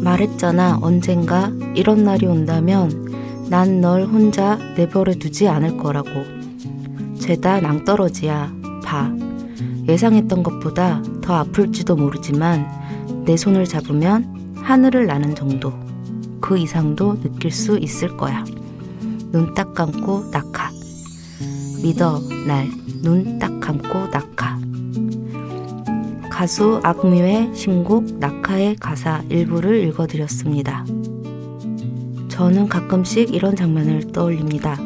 말했잖아. 언젠가 이런 날이 온다면 난 널 혼자 내버려 두지 않을 거라고. 죄다 낭떠러지야. 봐. 예상했던 것보다 더 아플지도 모르지만 내 손을 잡으면 하늘을 나는 정도. 그 이상도 느낄 수 있을 거야. 눈 딱 감고 낙하. 믿어 날. 눈 딱 감고 낙하. 가수 악뮤의 신곡 낙하의 가사 일부를 읽어드렸습니다. 저는 가끔씩 이런 장면을 떠올립니다.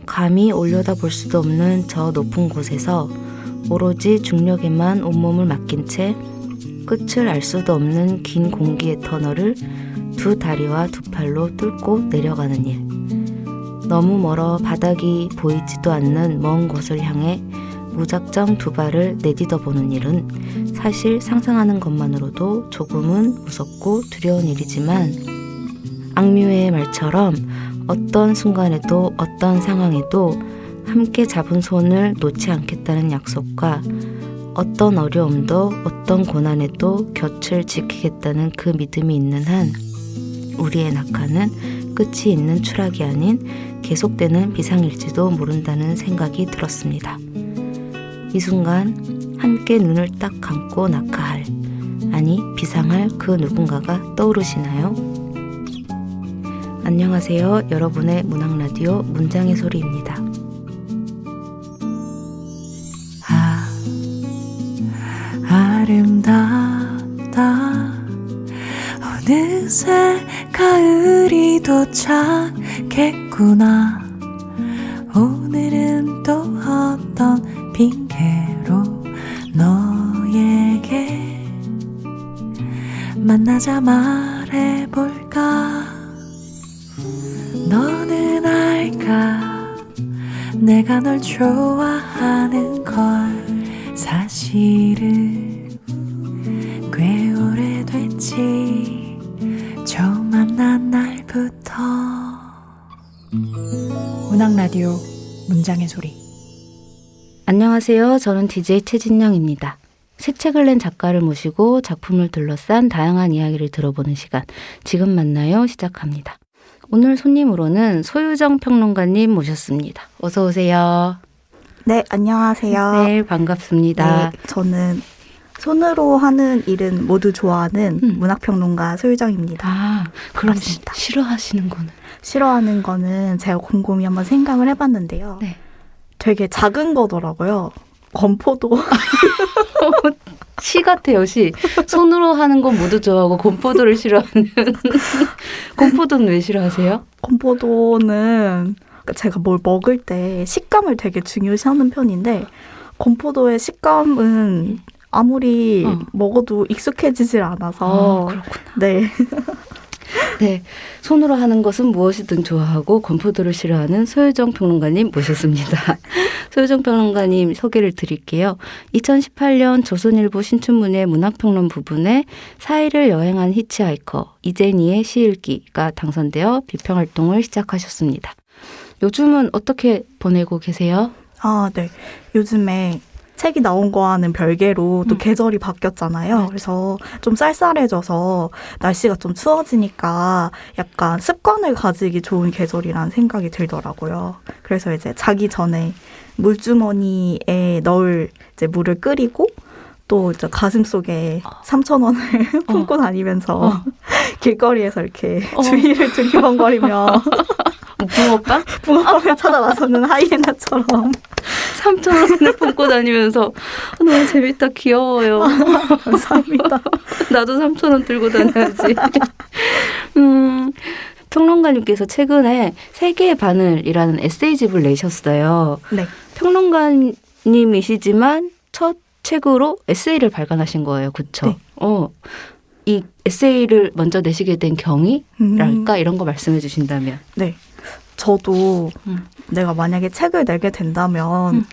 감히 올려다볼 수도 없는 저 높은 곳에서 오로지 중력에만 온몸을 맡긴 채 끝을 알 수도 없는 긴 공기의 터널을 두 다리와 두 팔로 뚫고 내려가는 일. 너무 멀어 바닥이 보이지도 않는 먼 곳을 향해 무작정 두 발을 내딛어보는 일은 사실 상상하는 것만으로도 조금은 무섭고 두려운 일이지만 악뮤의 말처럼 어떤 순간에도 어떤 상황에도 함께 잡은 손을 놓지 않겠다는 약속과 어떤 어려움도 어떤 고난에도 곁을 지키겠다는 그 믿음이 있는 한 우리의 낙하는 끝이 있는 추락이 아닌 계속되는 비상일지도 모른다는 생각이 들었습니다. 이 순간 함께 눈을 딱 감고 낙하할, 아니 비상할 그 누군가가 떠오르시나요? 안녕하세요. 여러분의 문학라디오 문장의 소리입니다. 아름답다. 어느새 가을이 도착했구나. 오늘은 또 어떤 핑계로 너에게 만나자 말해볼까. 너는 알까, 내가 널 좋아하는 걸. 사실은 꽤 오래됐지, 처음 만난 날부터. 문학라디오 문장의 소리. 안녕하세요. 저는 DJ 최진영입니다. 새 책을 낸 작가를 모시고 작품을 둘러싼 다양한 이야기를 들어보는 시간, 지금 만나요 시작합니다. 오늘 손님으로는 소유정 평론가님 모셨습니다. 어서 오세요. 네, 안녕하세요. 네, 반갑습니다. 네, 저는 손으로 하는 일은 모두 좋아하는 문학평론가 소유정입니다. 아, 그럼 반갑습니다. 싫어하시는 거는? 싫어하는 거는 제가 곰곰이 한번 생각을 해봤는데요. 네. 되게 작은 거더라고요. 건포도. 시 같아요, 시. 손으로 하는 건 모두 좋아하고 건포도를 싫어하는. 건포도는 왜 싫어하세요? 건포도는 제가 뭘 먹을 때 식감을 되게 중요시하는 편인데 건포도의 식감은 아무리 먹어도 익숙해지질 않아서. 그렇구나. 네. 네, 손으로 하는 것은 무엇이든 좋아하고 건포도를 싫어하는 소유정 평론가님 모셨습니다. 소유정 평론가님 소개를 드릴게요. 2018년 조선일보 신춘문예 문학평론 부분에 사일을 여행한 히치하이커 이재니의 시일기가 당선되어 비평활동을 시작하셨습니다. 요즘은 어떻게 보내고 계세요? 아, 네. 요즘에 책이 나온 거와는 별개로 또 계절이 바뀌었잖아요. 그래서 좀 쌀쌀해져서 날씨가 좀 추워지니까 약간 습관을 가지기 좋은 계절이라는 생각이 들더라고요. 그래서 이제 자기 전에 물주머니에 넣을 이제 물을 끓이고 또 이제 가슴 속에 3,000원을 품고 다니면서 길거리에서 이렇게 주위를 두리번거리며 붕어빵? 붕어빵을 찾아 나서는 하이에나처럼 3,000원을 품고 다니면서 너무 재밌다, 귀여워요. 감사합니다. 나도 3,000원 들고 다녀야지. 평론가님께서 최근에 세계의 바늘이라는 에세이집을 내셨어요. 네. 평론가님이시지만 첫 책으로 에세이를 발간하신 거예요. 그렇죠? 네. 이 에세이를 먼저 내시게 된 경위랄까 이런 거 말씀해 주신다면. 네. 저도 내가 만약에 책을 내게 된다면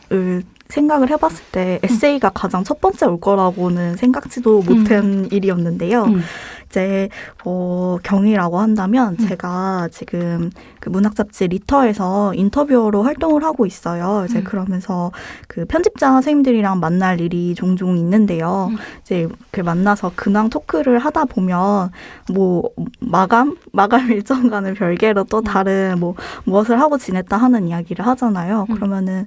생각을 해봤을 때 에세이가 가장 첫 번째 올 거라고는 생각지도 못한 일이었는데요. 이제 경위라고 한다면 제가 지금 그 문학 잡지 리터에서 인터뷰어로 활동을 하고 있어요. 이제 그러면서 그 편집자 선생님들이랑 만날 일이 종종 있는데요. 이제 그 만나서 근황 토크를 하다 보면 뭐 마감 일정과는 별개로 또 다른 뭐 무엇을 하고 지냈다 하는 이야기를 하잖아요. 그러면은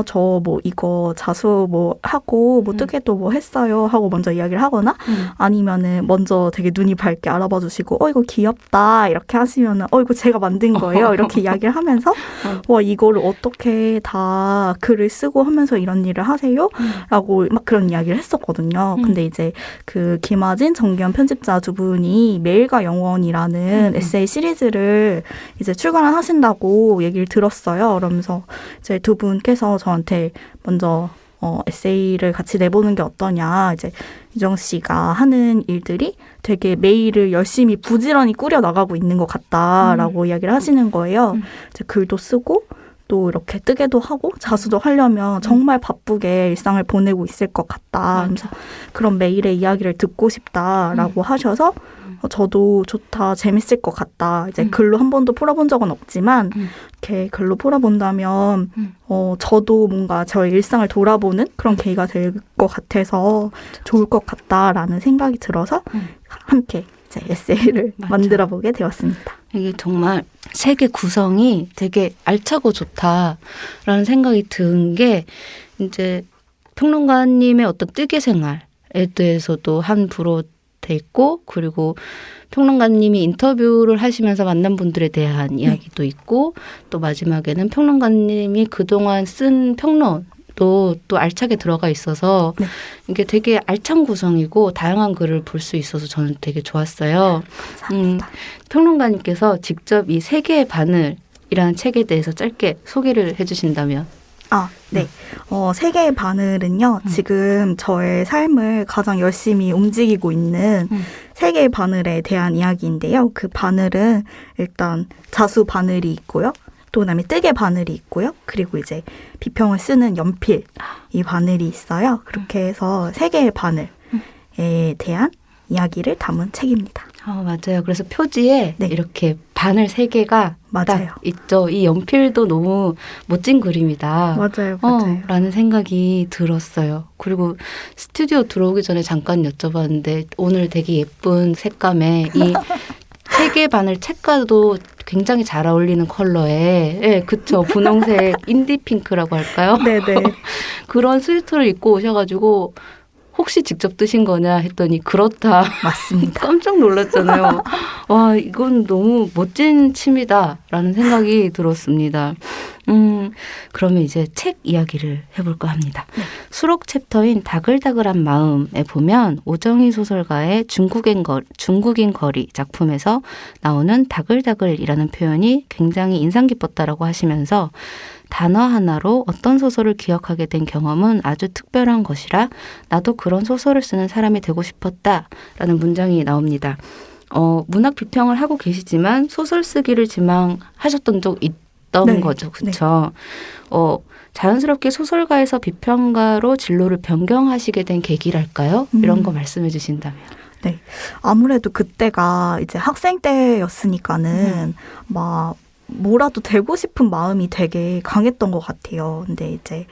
저 이거 자수 하고 뜨개 또 했어요 하고 먼저 이야기를 하거나 아니면은 먼저 되게 눈이 밝게 알아봐 주시고 이거 귀엽다 이렇게 하시면은 이거 제가 만든 거예요 이렇게 이야기를 하면서 와 이거를 어떻게 다 글을 쓰고 하면서 이런 일을 하세요? 라고 막 그런 이야기를 했었거든요. 근데 이제 그 김아진, 정기현 편집자 두 분이 매일과 영원이라는 에세이 시리즈를 이제 출간을 하신다고 얘기를 들었어요. 그러면서 이제 두 분께서 저한테 먼저 에세이를 같이 내보는 게 어떠냐. 이제 유정 씨가 하는 일들이 되게 메일을 열심히 부지런히 꾸려 나가고 있는 것 같다라고 이야기를 하시는 거예요. 이제 글도 쓰고 또 이렇게 뜨개도 하고 자수도 하려면 정말 바쁘게 일상을 보내고 있을 것 같다. 그래서 그런 메일의 이야기를 듣고 싶다라고 하셔서 저도 좋다, 재밌을 것 같다. 이제 글로 한 번도 풀어본 적은 없지만 이렇게 글로 풀어본다면 저도 뭔가 저의 일상을 돌아보는 그런 계기가 될 것 같아서 좋을 것 같다라는 생각이 들어서 함께 이제 에세이를 만들어보게 되었습니다. 이게 정말 책의 구성이 되게 알차고 좋다라는 생각이 든 게 이제 평론가님의 어떤 뜨개 생활에 대해서도 한 부로 돼 있고 그리고 평론가님이 인터뷰를 하시면서 만난 분들에 대한 이야기도 있고 또 마지막에는 평론가님이 그동안 쓴 평론 또 알차게 들어가 있어서 이게 되게 알찬 구성이고 다양한 글을 볼 수 있어서 저는 되게 좋았어요. 평론가님께서 직접 이 세계의 바늘이라는 책에 대해서 짧게 소개를 해주신다면. 네. 세계의 바늘은요, 지금 저의 삶을 가장 열심히 움직이고 있는 세계의 바늘에 대한 이야기인데요. 그 바늘은 일단 자수 바늘이 있고요. 또 그다음에 뜨개 바늘이 있고요. 그리고 이제 비평을 쓰는 연필, 이 바늘이 있어요. 그렇게 해서 세계의 바늘에 대한 이야기를 담은 책입니다. 맞아요. 그래서 표지에 이렇게 바늘 3개가 딱 있죠. 이 연필도 너무 멋진 그림이다. 맞아요. 라는 생각이 들었어요. 그리고 스튜디오 들어오기 전에 잠깐 여쭤봤는데 오늘 되게 예쁜 색감에 이 세계 바늘 책과도 굉장히 잘 어울리는 컬러에 그쵸. 분홍색 인디핑크라고 할까요? 네네. 그런 스웨터를 입고 오셔가지고 혹시 직접 뜨신 거냐 했더니 그렇다. 맞습니다. 깜짝 놀랐잖아요. 와, 이건 너무 멋진 취미다라는 생각이 들었습니다. 그러면 이제 책 이야기를 해볼까 합니다. 수록 챕터인 다글다글한 마음에 보면 오정희 소설가의 중국인 거리 작품에서 나오는 다글다글이라는 표현이 굉장히 인상 깊었다라고 하시면서 단어 하나로 어떤 소설을 기억하게 된 경험은 아주 특별한 것이라 나도 그런 소설을 쓰는 사람이 되고 싶었다라는 문장이 나옵니다. 문학 비평을 하고 계시지만 소설 쓰기를 지망하셨던 적 있던 거죠. 그렇죠? 자연스럽게 소설가에서 비평가로 진로를 변경하시게 된 계기랄까요? 이런 거 말씀해 주신다면. 네. 아무래도 그때가 이제 학생 때였으니까는 뭐라도 되고 싶은 마음이 되게 강했던 것 같아요. 근데 이제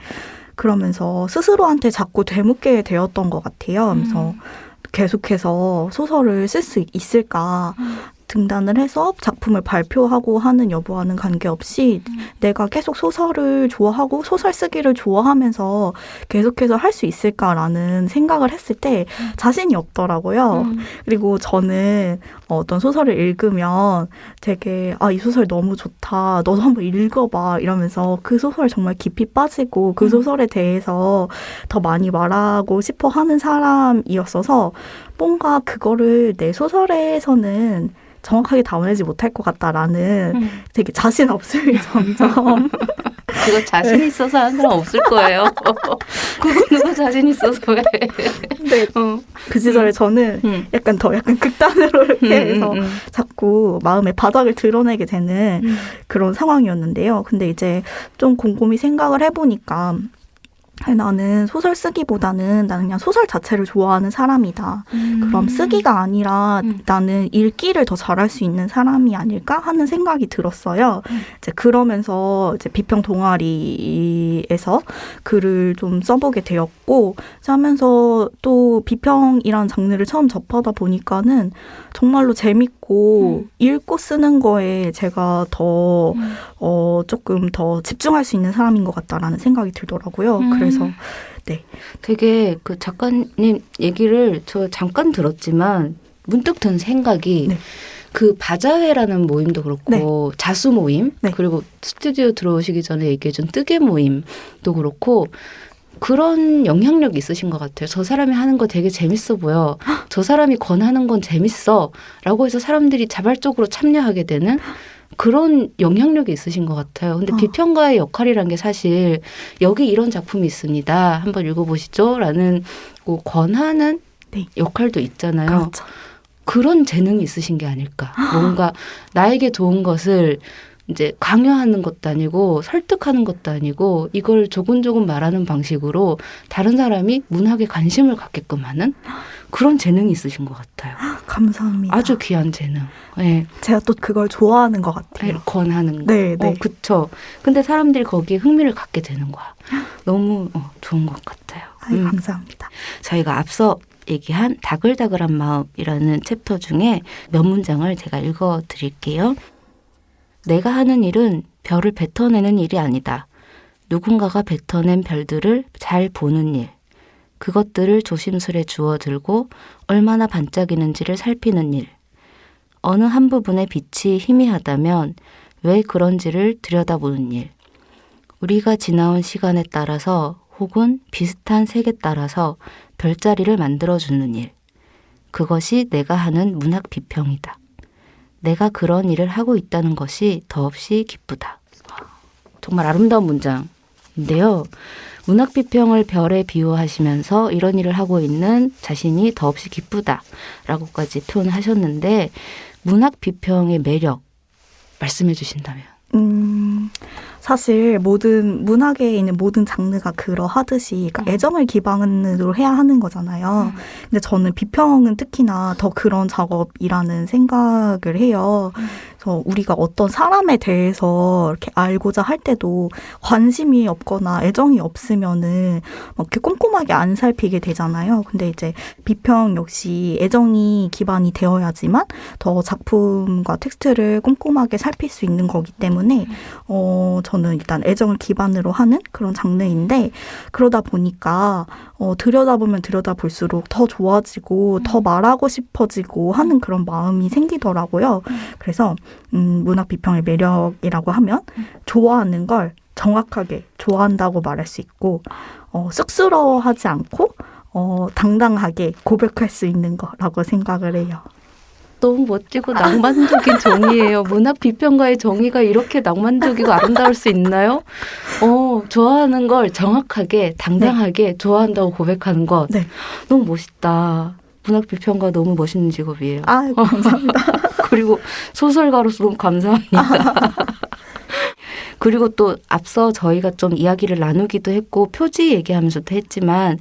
그러면서 스스로한테 자꾸 되묻게 되었던 것 같아요. 그래서 계속해서 소설을 쓸 수 있을까 등단을 해서 작품을 발표하고 하는 여부와는 관계없이 내가 계속 소설을 좋아하고 소설 쓰기를 좋아하면서 계속해서 할 수 있을까라는 생각을 했을 때 자신이 없더라고요. 그리고 저는 어떤 소설을 읽으면 되게 이 소설 너무 좋다. 너도 한번 읽어봐. 이러면서 그 소설에 정말 깊이 빠지고 그 소설에 대해서 더 많이 말하고 싶어 하는 사람이었어서 뭔가 그거를 내 소설에서는 정확하게 담아내지 못할 것 같다라는 되게 자신 없음이 점점 그거 자신 있어서 하는 사람 없을 거예요. 그거 누가 자신 있어서 왜. 근데 그 시절에 저는 약간 극단으로 이렇게 해서 자꾸 마음의 바닥을 드러내게 되는 그런 상황이었는데요. 근데 이제 좀 곰곰이 생각을 해보니까 아니, 나는 소설 쓰기보다는 나는 그냥 소설 자체를 좋아하는 사람이다. 그럼 쓰기가 아니라 나는 읽기를 더 잘할 수 있는 사람이 아닐까 하는 생각이 들었어요. 이제 그러면서 이제 비평 동아리에서 글을 좀 써보게 되었고, 하면서 또 비평이란 장르를 처음 접하다 보니까는 정말로 재밌고 읽고 쓰는 거에 제가 더 조금 더 집중할 수 있는 사람인 것 같다라는 생각이 들더라고요. 그래서 네. 되게 그 작가님 얘기를 저 잠깐 들었지만 문득 든 생각이 네. 그 바자회라는 모임도 그렇고 자수 모임 네. 그리고 스튜디오 들어오시기 전에 얘기해준 뜨개 모임도 그렇고 그런 영향력이 있으신 것 같아요. 저 사람이 하는 거 되게 재밌어 보여. 저 사람이 권하는 건 재밌어. 라고 해서 사람들이 자발적으로 참여하게 되는 그런 영향력이 있으신 것 같아요. 근데 비평가의 역할이란 게 사실 여기 이런 작품이 있습니다. 한번 읽어보시죠. 라는 뭐 권하는 네. 역할도 있잖아요. 그렇죠. 그런 재능이 있으신 게 아닐까. 뭔가 나에게 좋은 것을 이제 강요하는 것도 아니고 설득하는 것도 아니고 이걸 조곤조곤 말하는 방식으로 다른 사람이 문학에 관심을 갖게끔 하는 그런 재능이 있으신 것 같아요. 감사합니다. 아주 귀한 재능. 네. 제가 또 그걸 좋아하는 것 같아요. 권하는 거. 네, 네. 그쵸. 근데 사람들이 거기에 흥미를 갖게 되는 거야. 너무 좋은 것 같아요. 감사합니다. 저희가 앞서 얘기한 다글다글한 마음이라는 챕터 중에 몇 문장을 제가 읽어드릴게요. 내가 하는 일은 별을 뱉어내는 일이 아니다. 누군가가 뱉어낸 별들을 잘 보는 일. 그것들을 조심스레 주워들고 얼마나 반짝이는지를 살피는 일. 어느 한 부분의 빛이 희미하다면 왜 그런지를 들여다보는 일. 우리가 지나온 시간에 따라서 혹은 비슷한 색에 따라서 별자리를 만들어주는 일. 그것이 내가 하는 문학 비평이다. 내가 그런 일을 하고 있다는 것이 더없이 기쁘다. 정말 아름다운 문장인데요. 문학 비평을 별에 비유하시면서 이런 일을 하고 있는 자신이 더없이 기쁘다라고까지 표현하셨는데 문학 비평의 매력 말씀해 주신다면? 사실 모든 문학에 있는 모든 장르가 그러하듯이 그러니까 애정을 기반으로 해야 하는 거잖아요. 근데 저는 비평은 특히나 더 그런 작업이라는 생각을 해요. 그래서 우리가 어떤 사람에 대해서 이렇게 알고자 할 때도 관심이 없거나 애정이 없으면은 막 이렇게 꼼꼼하게 안 살피게 되잖아요. 근데 이제 비평 역시 애정이 기반이 되어야지만 더 작품과 텍스트를 꼼꼼하게 살필 수 있는 거기 때문에 저는 일단 애정을 기반으로 하는 그런 장르인데 그러다 보니까 들여다보면 들여다볼수록 더 좋아지고 더 말하고 싶어지고 하는 그런 마음이 생기더라고요. 그래서 문학 비평의 매력이라고 하면 좋아하는 걸 정확하게 좋아한다고 말할 수 있고 쑥스러워하지 않고 당당하게 고백할 수 있는 거라고 생각을 해요. 너무 멋지고 낭만적인 정의예요. 문학 비평가의 정의가 이렇게 낭만적이고 아름다울 수 있나요? 좋아하는 걸 정확하게 당당하게 좋아한다고 고백하는 것. 네. 너무 멋있다. 문학 비평가 너무 멋있는 직업이에요. 아, 감사합니다. 그리고 소설가로서 너무 감사합니다. 그리고 또 앞서 저희가 좀 이야기를 나누기도 했고 표지 얘기하면서도 했지만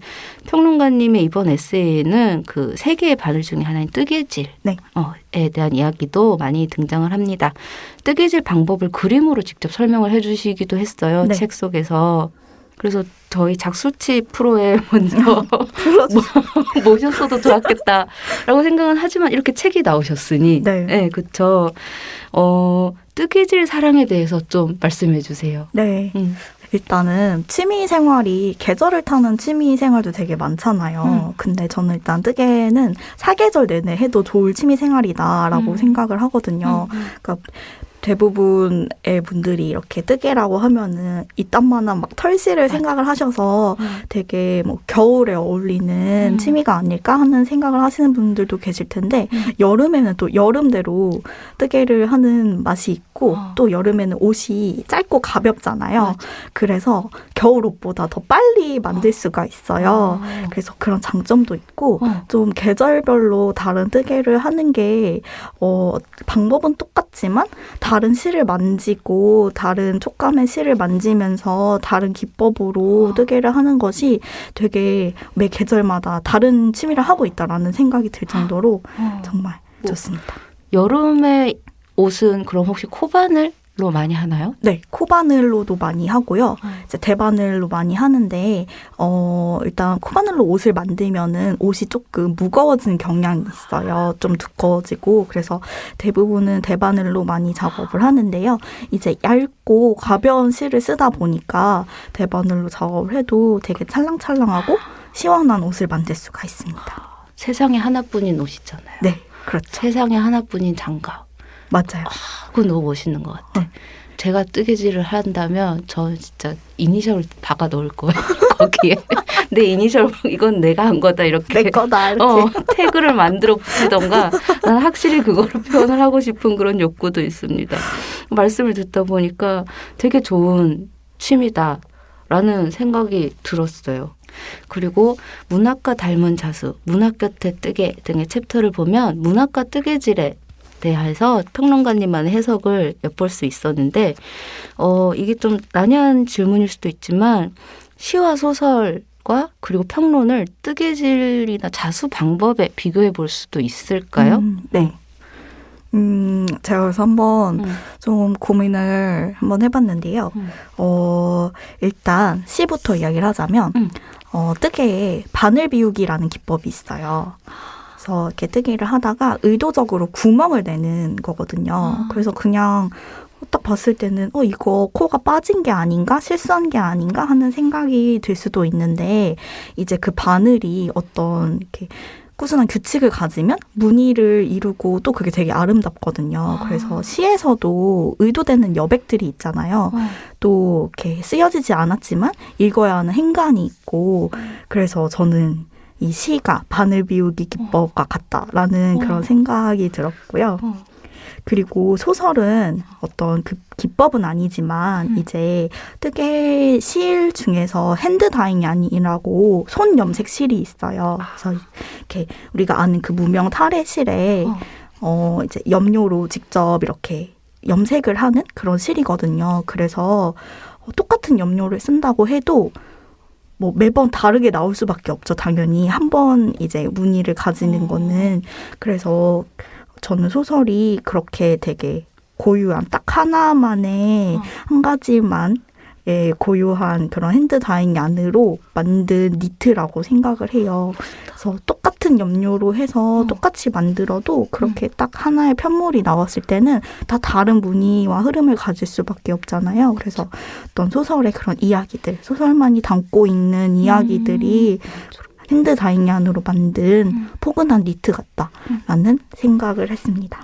평론가님의 이번 에세이에는 그 세 개의 바늘 중에 하나인 뜨개질에 대한 이야기도 많이 등장을 합니다. 뜨개질 방법을 그림으로 직접 설명을 해주시기도 했어요. 네. 책 속에서. 그래서 저희 작수치 프로에 먼저 모셨어도 좋았겠다라고 생각은 하지만 이렇게 책이 나오셨으니 네, 그렇죠. 뜨개질 사랑에 대해서 좀 말씀해 주세요. 네. 일단은 취미 생활이 계절을 타는 취미 생활도 되게 많잖아요. 근데 저는 일단 뜨개는 사계절 내내 해도 좋을 취미 생활이다라고 생각을 하거든요. 그러니까 대부분의 분들이 이렇게 뜨개라고 하면은 이딴만한 막 털실을 생각을 하셔서 되게 뭐 겨울에 어울리는 취미가 아닐까 하는 생각을 하시는 분들도 계실 텐데 여름에는 또 여름대로 뜨개를 하는 맛이 있고 또 여름에는 옷이 짧고 가볍잖아요. 맞아. 그래서 겨울 옷보다 더 빨리 만들 수가 있어요. 그래서 그런 장점도 있고 좀 계절별로 다른 뜨개를 하는 게 방법은 똑같지만 다른 시를 만지고 다른 촉감의 시를 만지면서 다른 기법으로 뜨개를 하는 것이 되게 매 계절마다 다른 취미를 하고 있다라는 생각이 들 정도로 정말 좋습니다. 여름에 옷은 그럼 혹시 코바늘로 많이 하나요? 네, 코바늘로도 많이 하고요. 이제 대바늘로 많이 하는데, 일단 코바늘로 옷을 만들면은 옷이 조금 무거워지는 경향이 있어요. 좀 두꺼워지고. 그래서 대부분은 대바늘로 많이 작업을 하는데요. 이제 얇고 가벼운 실을 쓰다 보니까 대바늘로 작업을 해도 되게 찰랑찰랑하고 시원한 옷을 만들 수가 있습니다. 세상에 하나뿐인 옷이잖아요. 네, 그렇죠. 세상에 하나뿐인 장갑. 맞아요. 그건 너무 멋있는 것 같아. 제가 뜨개질을 한다면 저는 진짜 이니셜 박아 넣을 거예요. 거기에 내 이니셜 이건 내가 한 거다 이렇게 내 거다 이렇게. 태그를 만들어 붙이던가. 난 확실히 그거를 표현을 하고 싶은 그런 욕구도 있습니다. 말씀을 듣다 보니까 되게 좋은 취미다라는 생각이 들었어요. 그리고 문학과 닮은 자수, 문학 곁에 뜨개 등의 챕터를 보면 문학과 뜨개질에 대해서 평론가님만의 해석을 엿볼 수 있었는데 이게 좀 난해한 질문일 수도 있지만 시와 소설과 그리고 평론을 뜨개질이나 자수 방법에 비교해 볼 수도 있을까요? 네. 제가 그래서 한번 좀 고민을 한번 해봤는데요. 일단 시부터 이야기를 하자면 뜨개에 바늘 비우기라는 기법이 있어요. 그래서 이렇게 뜨개를 하다가 의도적으로 구멍을 내는 거거든요. 그래서 그냥 딱 봤을 때는 이거 코가 빠진 게 아닌가? 실수한 게 아닌가? 하는 생각이 들 수도 있는데 이제 그 바늘이 어떤 이렇게 꾸준한 규칙을 가지면 무늬를 이루고 또 그게 되게 아름답거든요. 그래서 시에서도 의도되는 여백들이 있잖아요. 또 이렇게 쓰여지지 않았지만 읽어야 하는 행간이 있고 그래서 저는 이 시가 바늘 비우기 기법과 같다라는 그런 생각이 들었고요. 그리고 소설은 어떤 그 기법은 아니지만 이제 뜨개 실 중에서 핸드 다잉얀이라고 손 염색 실이 있어요. 그래서 이렇게 우리가 아는 그 무명 타래 실에 이제 염료로 직접 이렇게 염색을 하는 그런 실이거든요. 그래서 똑같은 염료를 쓴다고 해도 뭐 매번 다르게 나올 수밖에 없죠. 당연히 한 번 이제 무늬를 가지는 거는. 그래서 저는 소설이 그렇게 되게 고유한 딱 하나만의 한 가지만 고유한 그런 핸드 다잉 얀으로 만든 니트라고 생각을 해요. 그래서 똑같은 염료로 해서 똑같이 만들어도 그렇게 딱 하나의 편물이 나왔을 때는 다 다른 무늬와 흐름을 가질 수밖에 없잖아요. 그래서 어떤 소설의 그런 이야기들, 소설만이 담고 있는 이야기들이 핸드 다잉 얀으로 만든 포근한 니트 같다라는 생각을 했습니다.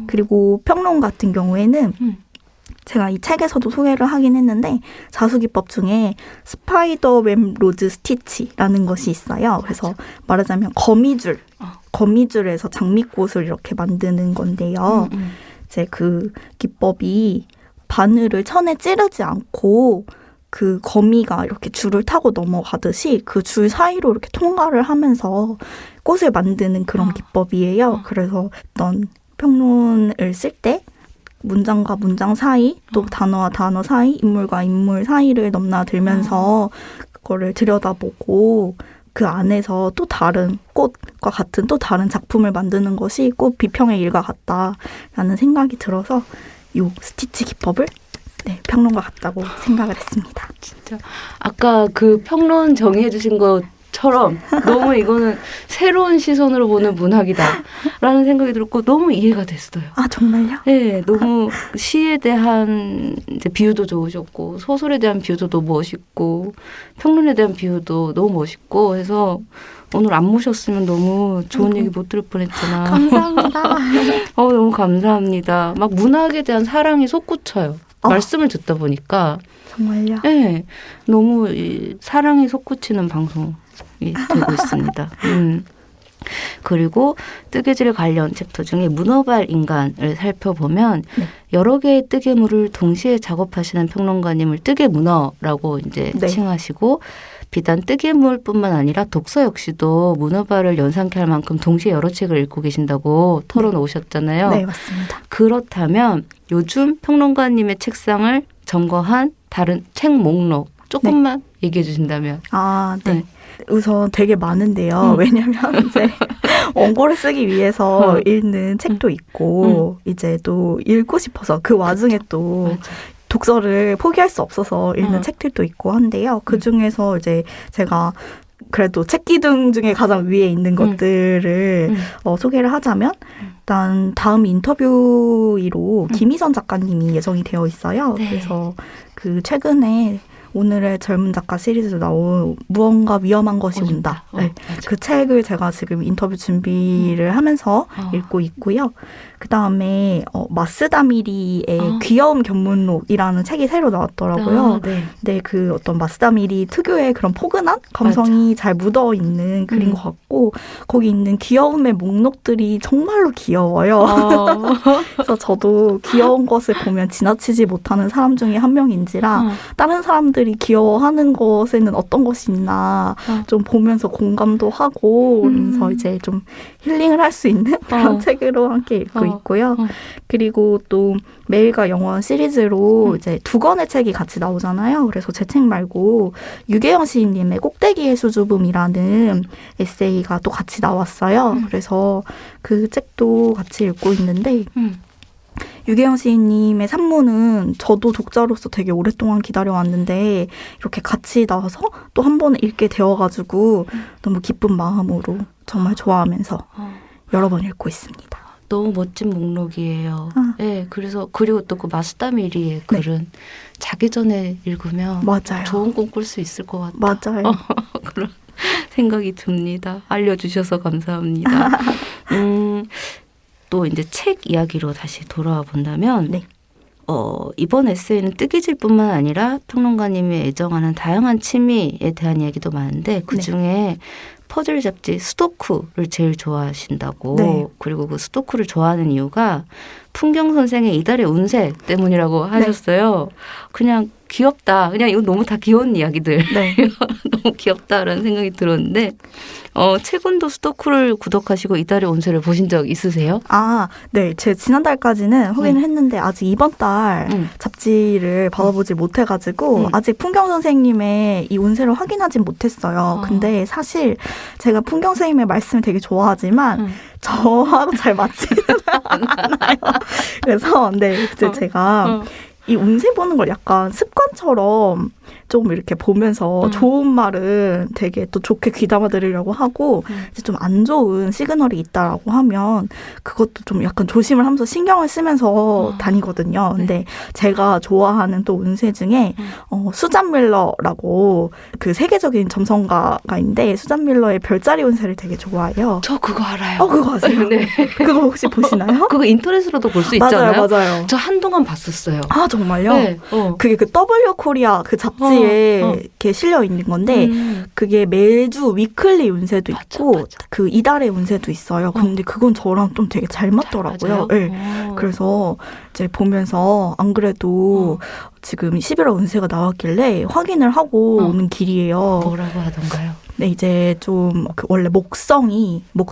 그리고 평론 같은 경우에는 제가 이 책에서도 소개를 하긴 했는데 자수기법 중에 스파이더웹 로즈 스티치라는 것이 있어요. 그래서 말하자면 거미줄에서 장미꽃을 이렇게 만드는 건데요. 이제 그 기법이 바늘을 천에 찌르지 않고 그 거미가 이렇게 줄을 타고 넘어가듯이 그 줄 사이로 이렇게 통과를 하면서 꽃을 만드는 그런 기법이에요. 그래서 어떤 평론을 쓸 때 문장과 문장 사이, 또 단어와 단어 사이, 인물과 인물 사이를 넘나들면서 그거를 들여다보고 그 안에서 또 다른 꽃과 같은 또 다른 작품을 만드는 것이 꽃 비평의 일과 같다라는 생각이 들어서 이 스티치 기법을 평론과 같다고 생각을 했습니다. 진짜 아까 그 평론 정의해 주신 것처럼 너무 이거는 새로운 시선으로 보는 문학이다라는 생각이 들었고 너무 이해가 됐어요. 아, 정말요? 네, 너무 시에 대한 이제 비유도 좋으셨고 소설에 대한 비유도 너무 멋있고 평론에 대한 비유도 너무 멋있고 해서 오늘 안 모셨으면 너무 좋은 얘기 못 들을 뻔했잖아. 감사합니다. 너무 감사합니다. 막 문학에 대한 사랑이 솟구쳐요. 말씀을 듣다 보니까 정말요? 네, 너무 사랑이 솟구치는 방송이 되고 있습니다. 그리고 뜨개질 관련 챕터 중에 문어발 인간을 살펴보면 여러 개의 뜨개물을 동시에 작업하시는 평론가님을 뜨개문어라고 이제 칭하시고 비단 뜨개물뿐만 아니라 독서 역시도 문어발을 연상케 할 만큼 동시에 여러 책을 읽고 계신다고 털어놓으셨잖아요. 네, 맞습니다. 그렇다면 요즘 평론가님의 책상을 점거한 다른 책 목록 조금만 얘기해 주신다면. 아, 네. 네. 우선 되게 많은데요. 왜냐면 이제 원고를 쓰기 위해서 읽는 책도 있고 이제 또 읽고 싶어서 그 와중에 또 맞아. 독서를 포기할 수 없어서 읽는 어. 책들도 있고 한데요. 그 중에서 이제 제가 그래도 책 기둥 중에 가장 위에 있는 것들을 소개를 하자면 일단 다음 인터뷰로 김희선 작가님이 예정이 되어 있어요. 네. 그래서 그 최근에 오늘의 젊은 작가 시리즈로 나온 무언가 위험한 것이 온다. 네. 맞아. 그 책을 제가 지금 인터뷰 준비를 하면서 읽고 있고요. 그 다음에 마스다미리의 귀여움 견문록이라는 책이 새로 나왔더라고요. 네. 네, 그 어떤 마스다미리 특유의 그런 포근한 감성이 잘 묻어 있는 글인 것 같고 거기 있는 귀여움의 목록들이 정말로 귀여워요. 그래서 저도 귀여운 것을 보면 지나치지 못하는 사람 중에 한 명인지라 다른 사람들이 귀여워하는 것에는 어떤 것이 있나 좀 보면서 공감도 하고 그래서 이제 좀 힐링을 할 수 있는 그런 책으로 함께 읽고 있고요. 그리고 또 매일과 영원 시리즈로 이제 2권의 책이 같이 나오잖아요. 그래서 제 책 말고 유계영 시인님의 꼭대기의 수줍음이라는 에세이가 또 같이 나왔어요. 그래서 그 책도 같이 읽고 있는데 유계영 시인님의 산문은 저도 독자로서 되게 오랫동안 기다려왔는데 이렇게 같이 나와서 또 한 번에 읽게 되어가지고 너무 기쁜 마음으로 정말 좋아하면서 여러 번 읽고 있습니다. 너무 멋진 목록이에요. 네, 그래서 그리고 또 그 마스다미리의 글은 자기 전에 읽으면 맞아요. 좋은 꿈 꿀 수 있을 것 같아요. 맞아요. 그런 생각이 듭니다. 알려주셔서 감사합니다. 또 이제 책 이야기로 다시 돌아와 본다면 네. 이번 에세이는 뜨개질뿐만 아니라 평론가님이 애정하는 다양한 취미에 대한 이야기도 많은데 그중에 퍼즐 잡지 수도쿠를 제일 좋아하신다고. 네. 그리고 그 수도쿠를 좋아하는 이유가 풍경 선생의 이달의 운세 때문이라고 하셨어요. 그냥 귀엽다. 그냥 이거 너무 다 귀여운 이야기들. 너무 귀엽다라는 생각이 들었는데 최근도 수도쿠를 구독하시고 이달의 운세를 보신 적 있으세요? 아, 네. 제 지난달까지는 확인을 했는데 아직 이번 달 잡지를 받아보지 못해가지고 아직 풍경 선생님의 이 운세를 확인하진 못했어요. 근데 사실 제가 풍경 선생님의 말씀을 되게 좋아하지만 저하고 잘 맞지는 않아요. 그래서 이제 제가 이 운세 보는 걸 약간 습관처럼 좀 이렇게 보면서 좋은 말은 되게 또 좋게 귀담아 들으려고 하고 이제 좀 안 좋은 시그널이 있다라고 하면 그것도 좀 약간 조심을 하면서 신경을 쓰면서 다니거든요. 근데 제가 좋아하는 또 운세 중에 수잔 밀러라고 그 세계적인 점성가가 있는데 수잔 밀러의 별자리 운세를 되게 좋아해요. 저 그거 알아요. 그거 아세요? 네. 그거 혹시 보시나요? 그거 인터넷으로도 볼 수 있잖아요. 맞아요. 저 한동안 봤었어요. 아, 정말요? 네. 그게 그 W 코리아 그 잡지에 이렇게 실려 있는 건데 그게 매주 위클리 운세도 있고 그 이달의 운세도 있어요. 근데 그건 저랑 좀 되게 잘 맞더라고요. 네. 그래서 이제 보면서 안 그래도 지금 11월 운세가 나왔길래 확인을 하고 오는 길이에요. 뭐라고 하던가요? 네, 이제 좀 그 원래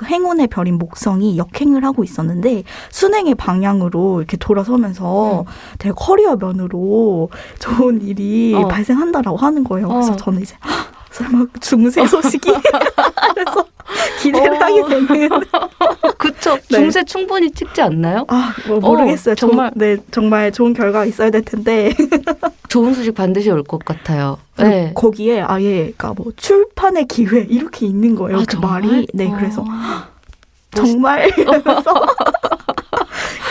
행운의 별인 목성이 역행을 하고 있었는데 순행의 방향으로 이렇게 돌아서면서 되게 커리어 면으로 좋은 일이 발생한다라고 하는 거예요. 그래서 저는 이제 설마 중세 소식이 그래서 기대를 하게 되는. 그쵸. 네. 중세 충분히 찍지 않나요? 모르겠어요. 정말. 정말 좋은 결과가 있어야 될 텐데. 좋은 소식 반드시 올 것 같아요. 네. 거기에 아예 그러니까 뭐 출판의 기회 이렇게 있는 거예요. 그 정말? 말이. 네, 그래서 정말 이러면서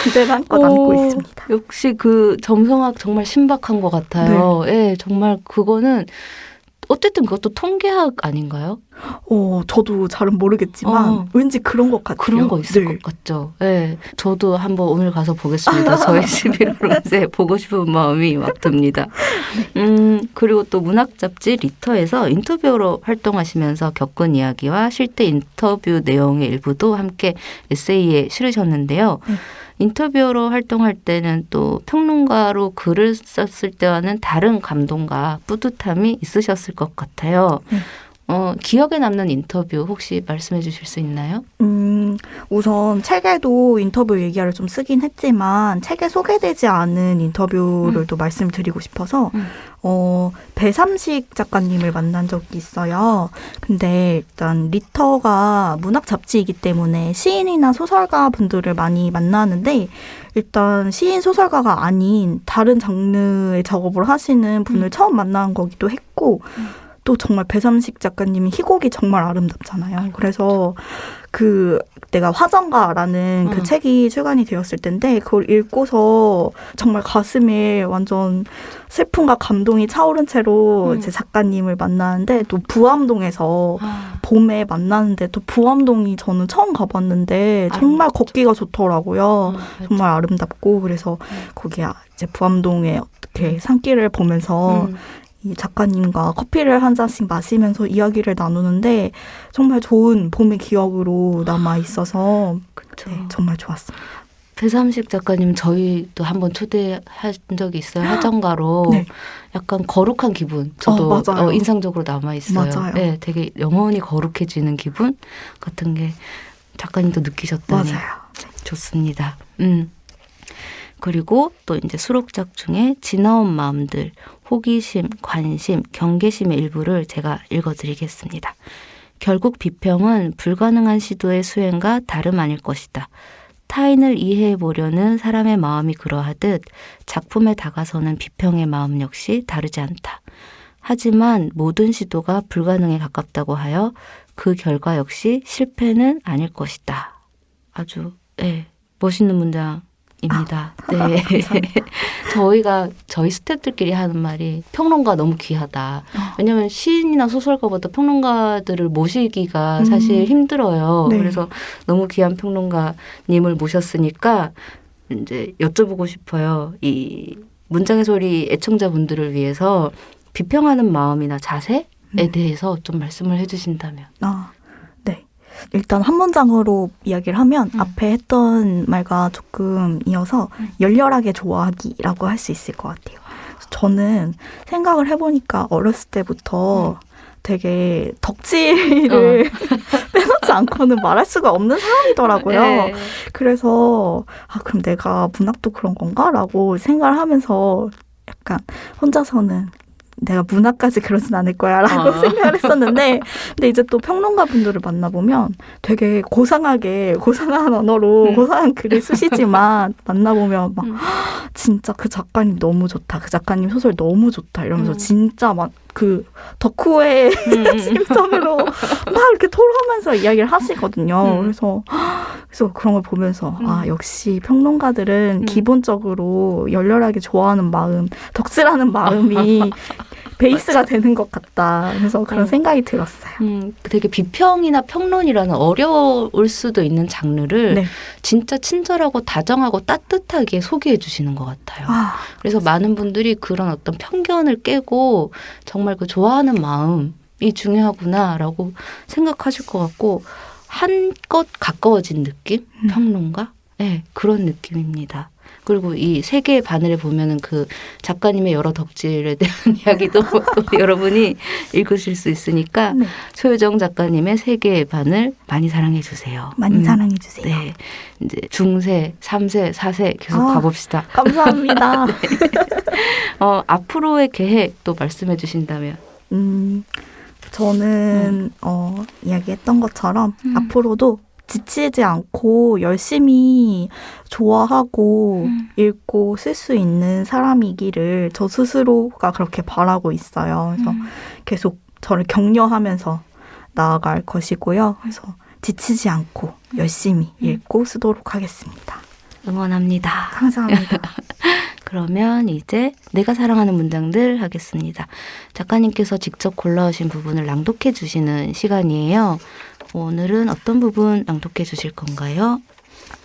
기대를 한껏 안고 있습니다. 역시 그 점성학 정말 신박한 것 같아요. 네, 정말 그거는 어쨌든 그것도 통계학 아닌가요? 저도 잘은 모르겠지만 왠지 그런 것 같아요. 그런 거 있을 것 같죠. 네, 저도 한번 오늘 가서 보겠습니다. 저의 11월 운세 보고 싶은 마음이 막 듭니다. 그리고 또 문학 잡지 리터에서 인터뷰어로 활동하시면서 겪은 이야기와 실제 인터뷰 내용의 일부도 함께 에세이에 실으셨는데요. 인터뷰어로 활동할 때는 또 평론가로 글을 썼을 때와는 다른 감동과 뿌듯함이 있으셨을 것 같아요. 기억에 남는 인터뷰 혹시 말씀해 주실 수 있나요? 우선 책에도 인터뷰 얘기를 좀 쓰긴 했지만 책에 소개되지 않은 인터뷰를 또 말씀드리고 싶어서 배삼식 작가님을 만난 적이 있어요. 근데 일단 리터가 문학 잡지이기 때문에 시인이나 소설가 분들을 많이 만나는데 일단 시인 소설가가 아닌 다른 장르의 작업을 하시는 분을 처음 만난 거기도 했고 또 정말 배삼식 작가님이 희곡이 정말 아름답잖아요. 그래서 내가 화정가라는 그 책이 출간이 되었을 텐데 그걸 읽고서 정말 가슴에 완전 슬픔과 감동이 차오른 채로 이제 작가님을 만나는데 또 부암동에서 봄에 만나는데 또 부암동이 저는 처음 가봤는데 정말 걷기가 좋더라고요. 정말 아름답고 그래서 거기 이제 부암동에 어떻게 산길을 보면서 이 작가님과 커피를 한 잔씩 마시면서 이야기를 나누는데 정말 좋은 봄의 기억으로 남아 있어서 네, 정말 좋았습니다. 배삼식 작가님 저희도 한번 초대한 적이 있어요. 화정가로. 네. 약간 거룩한 기분. 저도 맞아요. 인상적으로 남아 있어요. 맞아요. 네, 되게 영원히 거룩해지는 기분 같은 게 작가님도 느끼셨다니 맞아요. 좋습니다. 그리고 또 이제 수록작 중에 지나온 마음들, 호기심, 관심, 경계심의 일부를 제가 읽어드리겠습니다. 결국 비평은 불가능한 시도의 수행과 다름 아닐 것이다. 타인을 이해해보려는 사람의 마음이 그러하듯 작품에 다가서는 비평의 마음 역시 다르지 않다. 하지만 모든 시도가 불가능에 가깝다고 하여 그 결과 역시 실패는 아닐 것이다. 아주 멋있는 문장입니다. 네. 저희 스태프들끼리 하는 말이 평론가 너무 귀하다. 왜냐하면 시인이나 소설가보다 평론가들을 모시기가 사실 힘들어요. 네. 그래서 너무 귀한 평론가님을 모셨으니까 이제 여쭤보고 싶어요. 이 문장의 소리 애청자분들을 위해서 비평하는 마음이나 자세에 대해서 좀 말씀을 해주신다면. 네. 일단 한 문장으로 이야기를 하면 앞에 했던 말과 조금 이어서 열렬하게 좋아하기라고 할 수 있을 것 같아요. 저는 생각을 해보니까 어렸을 때부터 되게 덕질을 빼놓지 않고는 말할 수가 없는 사람이더라고요. 네. 그래서 그럼 내가 문학도 그런 건가? 라고 생각을 하면서 약간 혼자서는 내가 문학까지 그러진 않을 거야 라고 생각을 했었는데 근데 이제 또 평론가 분들을 만나보면 되게 고상한 언어로 고상한 글을 쓰시지만 만나보면 막 진짜 그 작가님 너무 좋다. 그 작가님 소설 너무 좋다. 이러면서 진짜 막 그 덕후의 심정으로 막 이렇게 토로하면서 이야기를 하시거든요. 그래서 그런 걸 보면서 역시 평론가들은 기본적으로 열렬하게 좋아하는 마음, 덕질하는 마음이 베이스가 되는 것 같다. 그래서 그런 생각이 들었어요. 되게 비평이나 평론이라는 어려울 수도 있는 장르를 네. 진짜 친절하고 다정하고 따뜻하게 소개해 주시는 것 같아요. 그래서 많은 분들이 그런 어떤 편견을 깨고 정말 그 좋아하는 마음이 중요하구나라고 생각하실 것 같고 한껏 가까워진 느낌? 평론가? 네, 그런 느낌입니다. 그리고 이 세계의 바늘에 보면은 그 작가님의 여러 덕질에 대한 이야기도 여러분이 읽으실 수 있으니까 네. 소유정 작가님의 세계의 바늘 많이 사랑해 주세요. 많이 사랑해 주세요. 네, 이제 중세, 3세, 4세 계속 가봅시다. 감사합니다. 네. 앞으로의 계획 또 말씀해 주신다면. 저는 이야기했던 것처럼 앞으로도 지치지 않고 열심히 좋아하고 읽고 쓸 수 있는 사람이기를 저 스스로가 그렇게 바라고 있어요. 그래서 계속 저를 격려하면서 나아갈 것이고요. 그래서 지치지 않고 열심히 읽고 쓰도록 하겠습니다. 응원합니다. 감사합니다. 그러면 이제 내가 사랑하는 문장들 하겠습니다. 작가님께서 직접 골라오신 부분을 낭독해 주시는 시간이에요. 오늘은 어떤 부분 낭독해 주실 건가요?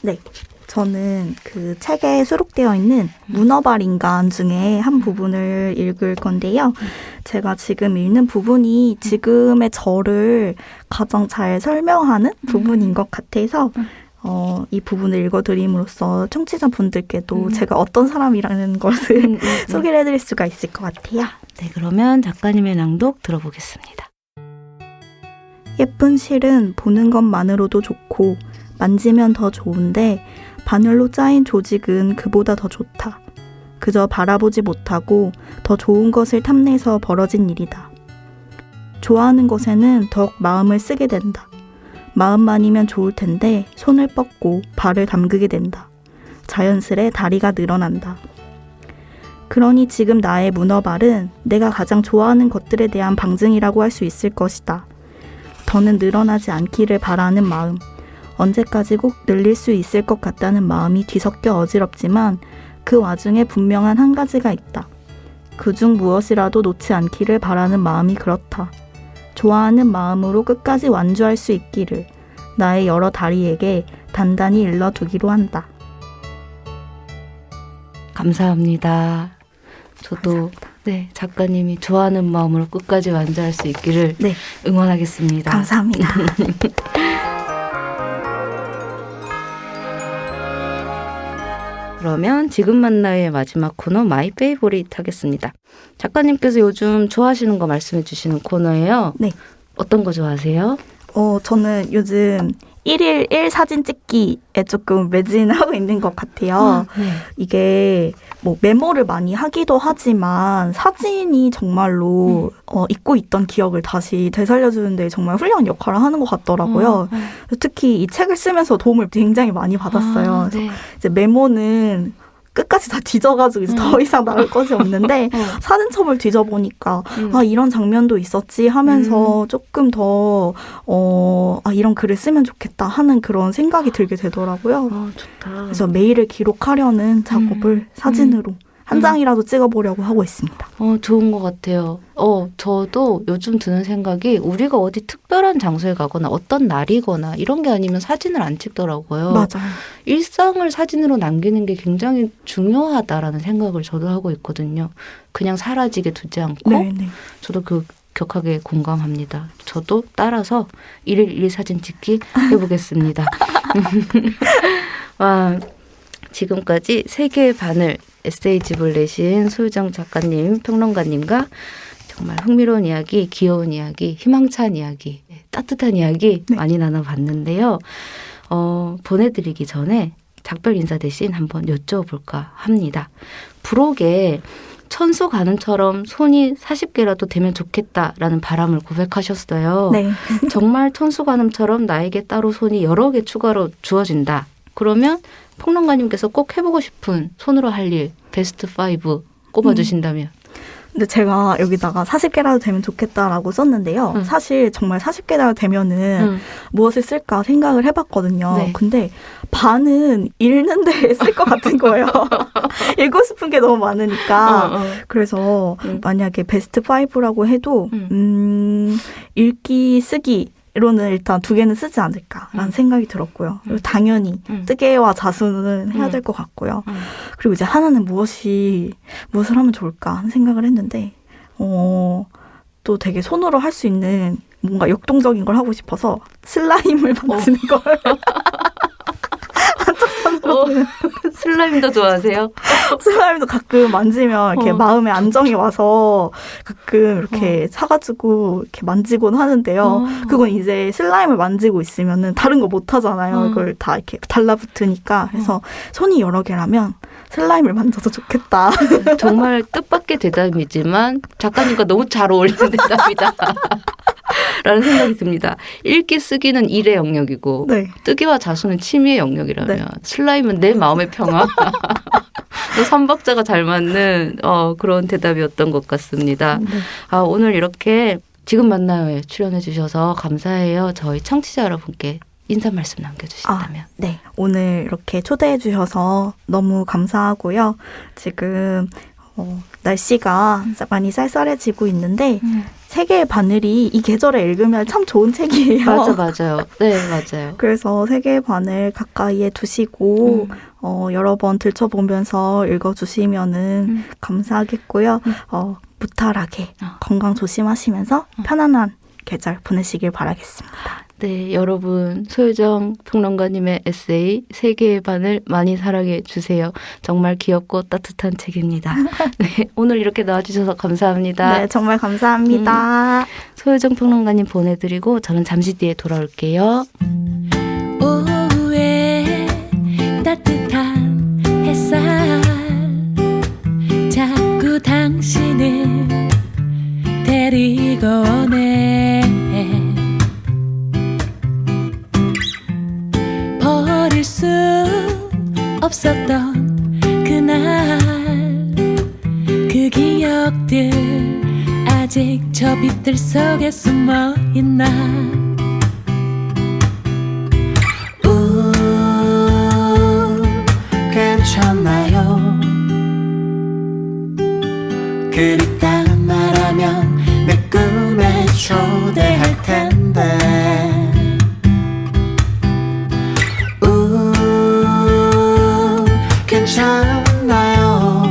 네. 저는 그 책에 수록되어 있는 문어발 인간 중에 한 부분을 읽을 건데요. 제가 지금 읽는 부분이 지금의 저를 가장 잘 설명하는 부분인 것 같아서 이 부분을 읽어드림으로써 청취자분들께도 제가 어떤 사람이라는 것을 소개를 해드릴 수가 있을 것 같아요. 네, 그러면 작가님의 낭독 들어보겠습니다. 예쁜 실은 보는 것만으로도 좋고 만지면 더 좋은데 바늘로 짜인 조직은 그보다 더 좋다. 그저 바라보지 못하고 더 좋은 것을 탐내서 벌어진 일이다. 좋아하는 것에는 더욱 마음을 쓰게 된다. 마음만이면 좋을 텐데 손을 뻗고 발을 담그게 된다. 자연스레 다리가 늘어난다. 그러니 지금 나의 문어발은 내가 가장 좋아하는 것들에 대한 방증이라고 할 수 있을 것이다. 더는 늘어나지 않기를 바라는 마음, 언제까지 꼭 늘릴 수 있을 것 같다는 마음이 뒤섞여 어지럽지만 그 와중에 분명한 한 가지가 있다. 그중 무엇이라도 놓지 않기를 바라는 마음이 그렇다. 좋아하는 마음으로 끝까지 완주할 수 있기를 나의 여러 다리에게 단단히 일러두기로 한다. 감사합니다. 저도 감사합니다. 네, 작가님이 좋아하는 마음으로 끝까지 완주할 수 있기를 네. 응원하겠습니다. 감사합니다. 그러면 지금 만나의 마지막 코너 마이 페이보릿 하겠습니다. 작가님께서 요즘 좋아하시는 거 말씀해 주시는 코너예요. 네. 어떤 거 좋아하세요? 저는 요즘 1일 1 사진 찍기에 조금 매진을 하고 있는 것 같아요. 네. 이게 뭐 메모를 많이 하기도 하지만 사진이 정말로 잊고 있던 기억을 다시 되살려주는데 정말 훌륭한 역할을 하는 것 같더라고요. 특히 이 책을 쓰면서 도움을 굉장히 많이 받았어요. 그래서 네. 이제 메모는 끝까지 다 뒤져가지고 이제 더 이상 나올 것이 없는데 사진첩을 뒤져보니까 아 이런 장면도 있었지 하면서 조금 더 이런 글을 쓰면 좋겠다 하는 그런 생각이 들게 되더라고요. 좋다. 그래서 메일을 기록하려는 작업을 사진으로 한 장이라도 찍어보려고 하고 있습니다. 좋은 것 같아요. 저도 요즘 드는 생각이 우리가 어디 특별한 장소에 가거나 어떤 날이거나 이런 게 아니면 사진을 안 찍더라고요. 맞아요. 일상을 사진으로 남기는 게 굉장히 중요하다라는 생각을 저도 하고 있거든요. 그냥 사라지게 두지 않고 네네. 저도 그 격하게 공감합니다. 저도 따라서 1일 1 사진 찍기 해보겠습니다. 와, 지금까지 세계의 바늘 에세이집을 내신 소유정 작가님, 평론가님과 정말 흥미로운 이야기, 귀여운 이야기, 희망찬 이야기, 따뜻한 이야기 많이 나눠봤는데요. 보내드리기 전에 작별 인사 대신 한번 여쭤볼까 합니다. 부록에 천수 가늠처럼 손이 40개라도 되면 좋겠다라는 바람을 고백하셨어요. 네. 정말 천수 가늠처럼 나에게 따로 손이 여러 개 추가로 주어진다. 그러면 평론가님께서 꼭 해보고 싶은 손으로 할 일 베스트 5 꼽아주신다면? 근데 제가 여기다가 40개라도 되면 좋겠다라고 썼는데요. 사실 정말 40개라도 되면은 무엇을 쓸까 생각을 해봤거든요. 네. 근데 반은 읽는데 쓸 것 같은 거예요. 읽고 싶은 게 너무 많으니까. 그래서 만약에 베스트 5라고 해도 읽기, 쓰기 이로는 일단 2개는 쓰지 않을까라는 생각이 들었고요. 그리고 당연히 뜨개와 자수는 해야 될 것 같고요. 그리고 이제 하나는 무엇을 하면 좋을까 하는 생각을 했는데 또 되게 손으로 할 수 있는 뭔가 역동적인 걸 하고 싶어서 슬라임을 만드는 걸 슬라임도 좋아하세요? 슬라임도 가끔 만지면 이렇게 마음에 안정이 와서 가끔 이렇게 사가지고 이렇게 만지곤 하는데요. 그건 이제 슬라임을 만지고 있으면은 다른 거 못 하잖아요. 이걸 다 이렇게 달라붙으니까. 그래서 손이 여러 개라면 슬라임을 만져도 좋겠다. 정말 뜻밖의 대답이지만 작가님과 너무 잘 어울리는 대답이다. 라는 생각이 듭니다. 읽기 쓰기는 일의 영역이고 네. 뜨기와 자수는 취미의 영역이라면 네. 슬라임은 내 마음의 평화. 또 삼박자가 잘 맞는 그런 대답이었던 것 같습니다. 네. 오늘 이렇게 지금 만나요에 출연해 주셔서 감사해요. 저희 청취자 여러분께 인사 말씀 남겨주신다면. 네. 오늘 이렇게 초대해 주셔서 너무 감사하고요. 지금 날씨가 많이 쌀쌀해지고 있는데 세계의 바늘이 이 계절에 읽으면 참 좋은 책이에요. 맞아요. 네, 맞아요. 그래서 세계의 바늘 가까이에 두시고 여러 번 들춰보면서 읽어주시면은 감사하겠고요. 무탈하게 건강 조심하시면서 편안한 계절 보내시길 바라겠습니다. 네, 여러분 소유정 평론가님의 에세이 세계의 반을 많이 사랑해 주세요. 정말 귀엽고 따뜻한 책입니다. 네, 오늘 이렇게 나와주셔서 감사합니다. 네, 정말 감사합니다. 소유정 평론가님 보내드리고 저는 잠시 뒤에 돌아올게요. 오후에 따뜻한 햇살 자꾸 당신을 데리고 오네 버릴 수 없었던 그날 그 기억들 아직 저 빛들 속에 숨어있나 괜찮나요? 그립다 말하면 내 꿈에 초대할 텐데 괜찮나요?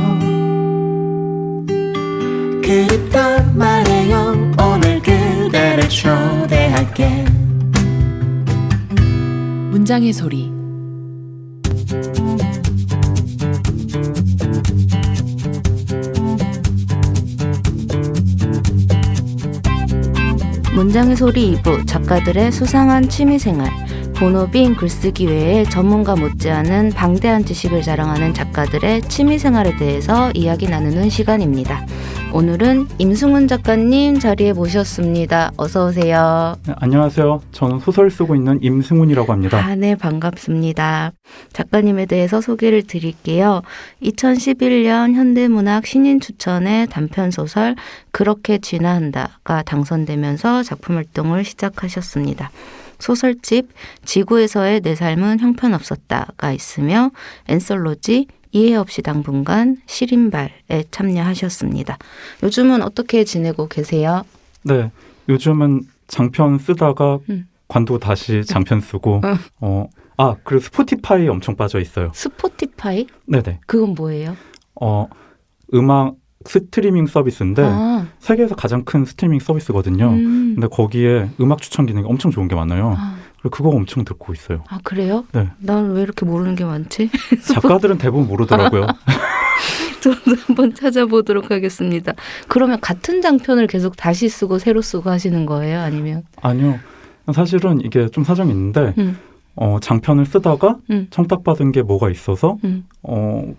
그립다 말해요 오늘 그대를 초대할게 문장의 소리 문장의 소리 2부 작가들의 수상한 취미생활 본업인 글쓰기 외에 전문가 못지않은 방대한 지식을 자랑하는 작가들의 취미생활에 대해서 이야기 나누는 시간입니다. 오늘은 임승훈 작가님 자리에 모셨습니다. 어서 오세요. 네, 안녕하세요. 저는 소설 쓰고 있는 임승훈이라고 합니다. 네, 반갑습니다. 작가님에 대해서 소개를 드릴게요. 2011년 현대문학 신인 추천의 단편소설 그렇게 진화한다가 당선되면서 작품 활동을 시작하셨습니다. 소설집 지구에서의 내 삶은 형편없었다가 있으며 엔솔로지 이해 없이 당분간 시린발에 참여하셨습니다. 요즘은 어떻게 지내고 계세요? 네, 요즘은 장편 쓰다가 관두고 다시 장편 쓰고 그리고 스포티파이 엄청 빠져 있어요. 스포티파이? 네네. 그건 뭐예요? 음악 스트리밍 서비스인데 세계에서 가장 큰 스트리밍 서비스거든요. 근데 거기에 음악 추천 기능이 엄청 좋은 게 많아요. 그리고 그거 엄청 듣고 있어요. 아, 그래요? 네. 난 왜 이렇게 모르는 게 많지? 작가들은 대부분 모르더라고요. 저도 한번 찾아보도록 하겠습니다. 그러면 같은 장편을 계속 다시 쓰고 새로 쓰고 하시는 거예요? 아니면? 아니요. 사실은 이게 좀 사정이 있는데 장편을 쓰다가 청탁받은 게 뭐가 있어서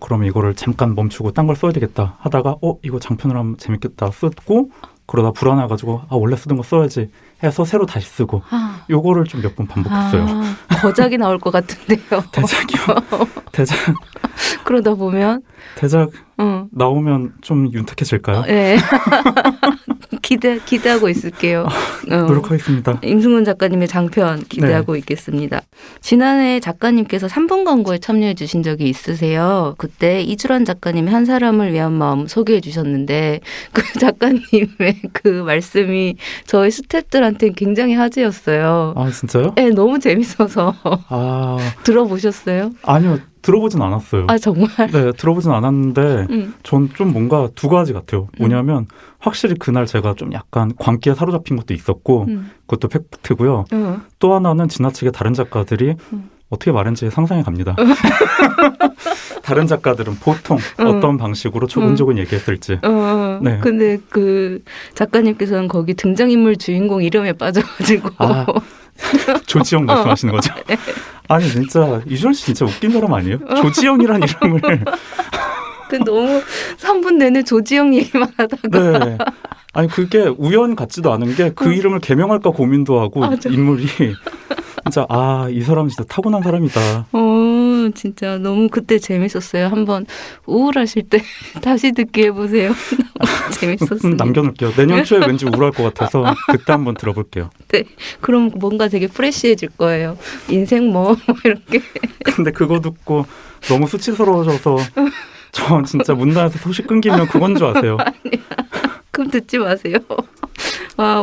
그러면 이거를 잠깐 멈추고 딴 걸 써야 되겠다 하다가 이거 장편으로 하면 재밌겠다 쓰고 그러다 불안해가지고 원래 쓰던 거 써야지 해서 새로 다시 쓰고 요거를 좀 몇 번 반복했어요. 거작이 나올 것 같은데요. 대작이요? 대작 그러다 보면 대작 나오면 좀 윤택해질까요? 네. 기대하고 있을게요. 노력하겠습니다. 임승훈 작가님의 장편 기대하고 있겠습니다. 지난해 작가님께서 3분 광고에 참여해 주신 적이 있으세요. 그때 이주란 작가님이 한 사람을 위한 마음 소개해 주셨는데 그 작가님의 그 말씀이 저희 스태프들한테는 굉장히 화제였어요. 아, 진짜요? 네, 너무 재밌어서 들어보셨어요? 아니요. 들어보진 않았어요. 아, 정말? 네, 들어보진 않았는데 전 좀 뭔가 두 가지 같아요. 뭐냐면 확실히 그날 제가 좀 약간 광기에 사로잡힌 것도 있었고 그것도 팩트고요. 또 하나는 지나치게 다른 작가들이 어떻게 말했는지 상상이 갑니다. 다른 작가들은 보통 어떤 방식으로 조근조근 얘기했을지. 네. 근데 그 작가님께서는 거기 등장인물 주인공 이름에 빠져가지고. 조지영 말씀하시는 거죠? 네. 아니 진짜 이주연 씨 진짜 웃긴 사람 아니에요? 조지영이란 이름을. 너무 3분 내내 조지영 얘기만 하다가. 네. 아니 그게 우연 같지도 않은 게 그 이름을 개명할까 고민도 하고 인물이 진짜 이 사람 진짜 타고난 사람이다. 진짜 너무 그때 재밌었어요. 한번 우울하실 때 다시 듣기 해보세요. 너무 재밌었어요. 남겨놓을게요. 내년 초에 왠지 우울할 것 같아서 그때 한번 들어볼게요. 네, 그럼 뭔가 되게 프레시해질 거예요. 인생 뭐 이렇게. 근데 그거 듣고 너무 수치스러워져서 저 진짜 문단에서 소식 끊기면 그건 줄 아세요. 아니야. 그럼 듣지 마세요.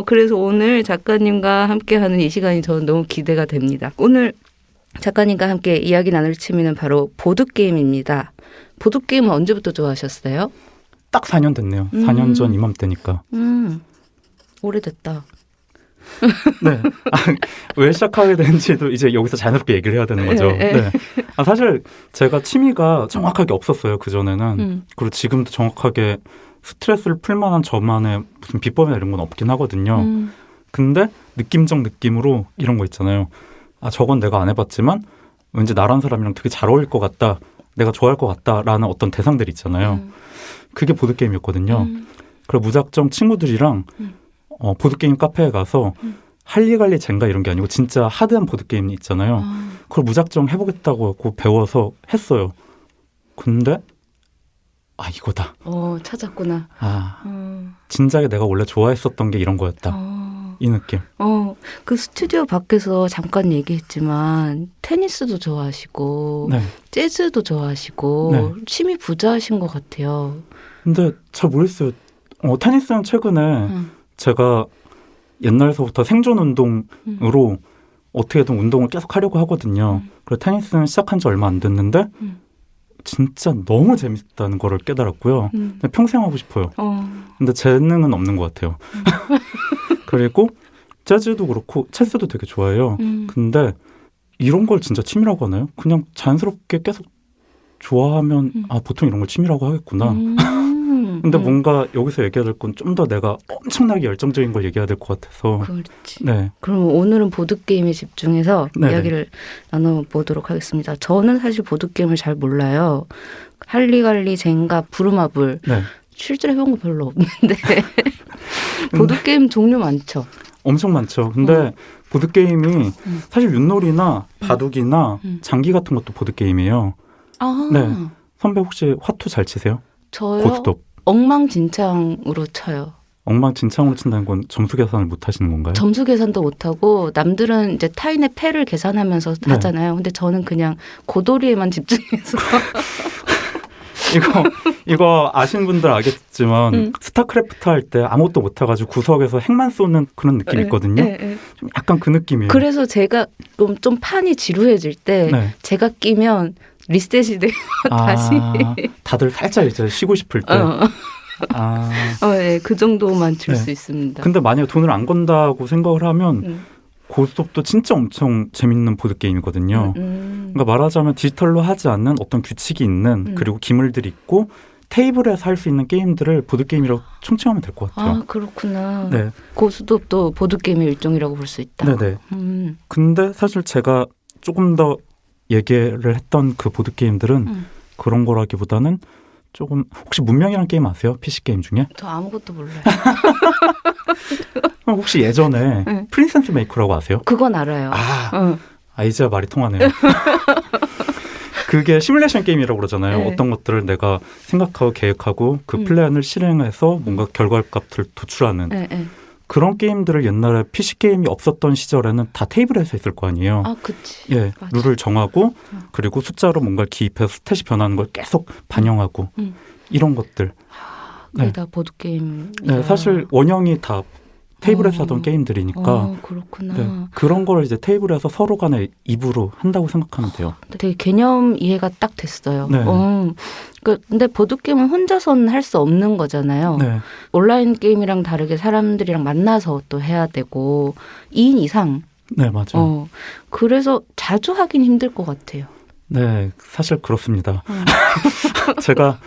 그래서 오늘 작가님과 함께하는 이 시간이 저는 너무 기대가 됩니다. 오늘 작가님과 함께 이야기 나눌 취미는 바로 보드게임입니다. 보드게임은 언제부터 좋아하셨어요? 딱 4년 됐네요. 4년 전 이맘때니까. 오래됐다. 네. 왜 시작하게 된지도 이제 여기서 자연스럽게 얘기를 해야 되는 거죠. 네. 사실 제가 취미가 정확하게 없었어요. 그전에는. 그리고 지금도 정확하게 스트레스를 풀 만한 저만의 무슨 비법이나 이런 건 없긴 하거든요. 근데 느낌적 느낌으로 이런 거 있잖아요. 저건 내가 안 해봤지만 왠지 나란 사람이랑 되게 잘 어울릴 것 같다. 내가 좋아할 것 같다라는 어떤 대상들 있잖아요. 그게 보드게임이었거든요. 그리고 무작정 친구들이랑 보드게임 카페에 가서 할리갈리 젠가 이런 게 아니고 진짜 하드한 보드게임 있잖아요. 그걸 무작정 해보겠다고 하고 배워서 했어요. 근데 이거다. 찾았구나. 진작에 내가 원래 좋아했었던 게 이런 거였다. 이 느낌. 그 스튜디오 밖에서 잠깐 얘기했지만 테니스도 좋아하시고 네. 재즈도 좋아하시고 네. 취미 부자하신 것 같아요. 근데 잘 모르겠어요. 테니스는 최근에 제가 옛날서부터 생존 운동으로 어떻게든 운동을 계속 하려고 하거든요. 그래서 테니스는 시작한 지 얼마 안 됐는데 진짜 너무 재밌다는 거를 깨달았고요. 평생 하고 싶어요. 근데 재능은 없는 것 같아요. 그리고 재즈도 그렇고 체스도 되게 좋아해요. 근데 이런 걸 진짜 취미라고 하나요? 그냥 자연스럽게 계속 좋아하면 보통 이런 걸 취미라고 하겠구나. 근데 뭔가 여기서 얘기해야 될 건 좀 더 내가 엄청나게 열정적인 걸 얘기해야 될 것 같아서. 그렇지. 네. 그럼 오늘은 보드게임에 집중해서 네네. 이야기를 나눠보도록 하겠습니다. 저는 사실 보드게임을 잘 몰라요. 할리갈리, 젠가, 부루마블 네. 실제로 해본 거 별로 없는데 보드게임 종류 많죠? 엄청 많죠. 근데 보드게임이 사실 윷놀이나 바둑이나 장기 같은 것도 보드게임이에요. 네. 선배 혹시 화투 잘 치세요? 저요? 고스톱. 엉망진창으로 쳐요. 엉망진창으로 친다는 건 점수 계산을 못 하시는 건가요? 점수 계산도 못하고 남들은 이제 타인의 패를 계산하면서 네. 하잖아요. 근데 저는 그냥 고도리에만 집중해서 이거 아시는 분들 알겠지만 스타크래프트 할 때 아무것도 못 해가지고 구석에서 핵만 쏘는 그런 느낌 있거든요. 좀 약간 그 느낌이에요. 그래서 제가 좀 판이 지루해질 때 네. 제가 제가 끼면 리셋이 돼요. 다시. 다들 살짝 이제 쉬고 싶을 때. 네, 그 정도만 칠 네. 수 있습니다. 근데 만약에 돈을 안 건다고 생각을 하면 고스톱도 진짜 엄청 재밌는 보드게임이거든요. 그러니까 말하자면 디지털로 하지 않는 어떤 규칙이 있는 그리고 기물들이 있고 테이블에서 할 수 있는 게임들을 보드게임이라고 총칭하면 될 것 같아요. 그렇구나. 네. 고스톱도 보드게임의 일종이라고 볼 수 있다. 네네. 근데 사실 제가 조금 더 얘기를 했던 그 보드게임들은 그런 거라기보다는 조금 혹시 문명이라는 게임 아세요? PC게임 중에? 저 아무것도 몰라요. 혹시 예전에 네. 프린세스 메이커라고 아세요? 그건 알아요. 이제야 말이 통하네요. 그게 시뮬레이션 게임이라고 그러잖아요. 네. 어떤 것들을 내가 생각하고 계획하고 그 플랜을 실행해서 뭔가 결과값을 도출하는 네. 그런 게임들을 옛날에 PC게임이 없었던 시절에는 다 테이블에서 했을 거 아니에요. 그치. 예, 맞아. 룰을 정하고 그리고 숫자로 뭔가를 기입해서 스탯이 변하는 걸 계속 반영하고 이런 것들. 그게 다 보드게임. 네, 사실 원형이 다 테이블에서 하던 게임들이니까 그렇구나. 네, 그런 걸 이제 테이블에서 서로 간에 입으로 한다고 생각하면 돼요. 되게 개념 이해가 딱 됐어요. 네. 근데 보드게임은 혼자서는 할 수 없는 거잖아요. 네, 온라인 게임이랑 다르게 사람들이랑 만나서 또 해야 되고 2인 이상. 네 맞아요. 그래서 자주 하긴 힘들 것 같아요. 네, 사실 그렇습니다. 제가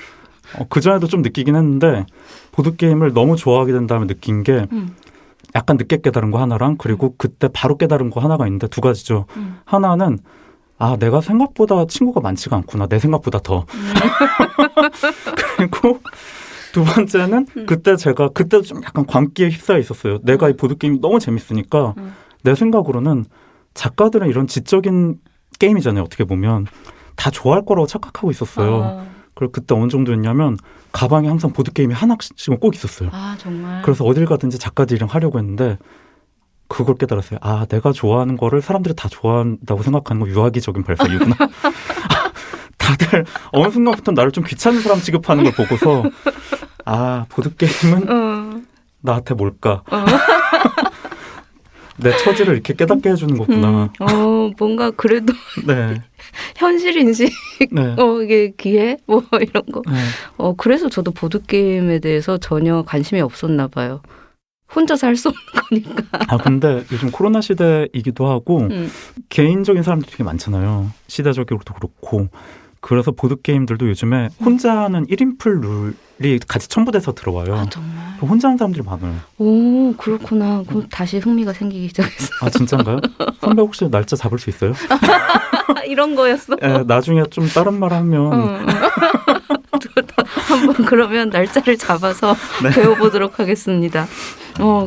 그전에도 좀 느끼긴 했는데 보드게임을 너무 좋아하게 된 다음에 느낀 게 약간 늦게 깨달은 거 하나랑 그리고 그때 바로 깨달은 거 하나가 있는데 두 가지죠. 하나는 내가 생각보다 친구가 많지가 않구나. 내 생각보다 더. 그리고 두 번째는 그때 좀 약간 광기에 휩싸여 있었어요. 내가 이 보드게임이 너무 재밌으니까 내 생각으로는 작가들은 이런 지적인 게임이잖아요. 어떻게 보면 다 좋아할 거라고 착각하고 있었어요. 그리고 그때 어느 정도였냐면 가방에 항상 보드게임이 하나씩은 꼭 있었어요. 정말. 그래서 어딜 가든지 작가들이랑 하려고 했는데 그걸 깨달았어요. 내가 좋아하는 거를 사람들이 다 좋아한다고 생각하는 거 유아기적인 발상이구나. 다들 어느 순간부터 나를 좀 귀찮은 사람 취급하는 걸 보고서 보드게임은 나한테 뭘까? 내 처지를 이렇게 깨닫게 해주는 거구나. 뭔가 그래도 네. 현실 인식, 네. 이게 기회, 이런 거. 네. 그래서 저도 보드 게임에 대해서 전혀 관심이 없었나 봐요. 혼자서 할 수 없는 거니까. 아 근데 요즘 코로나 시대이기도 하고 개인적인 사람들이 되게 많잖아요. 시대적으로도 그렇고. 그래서 보드게임들도 요즘에 혼자 하는 1인풀 룰이 같이 첨부돼서 들어와요. 아, 정말. 혼자 하는 사람들이 많아요. 오, 그렇구나. 그럼 다시 흥미가 생기기 시작했어. 아 진짜인가요? 선배 혹시 날짜 잡을 수 있어요? 이런 거였어? 예, 나중에 좀 다른 말 하면 한번 그러면 날짜를 잡아서 네. 배워보도록 하겠습니다.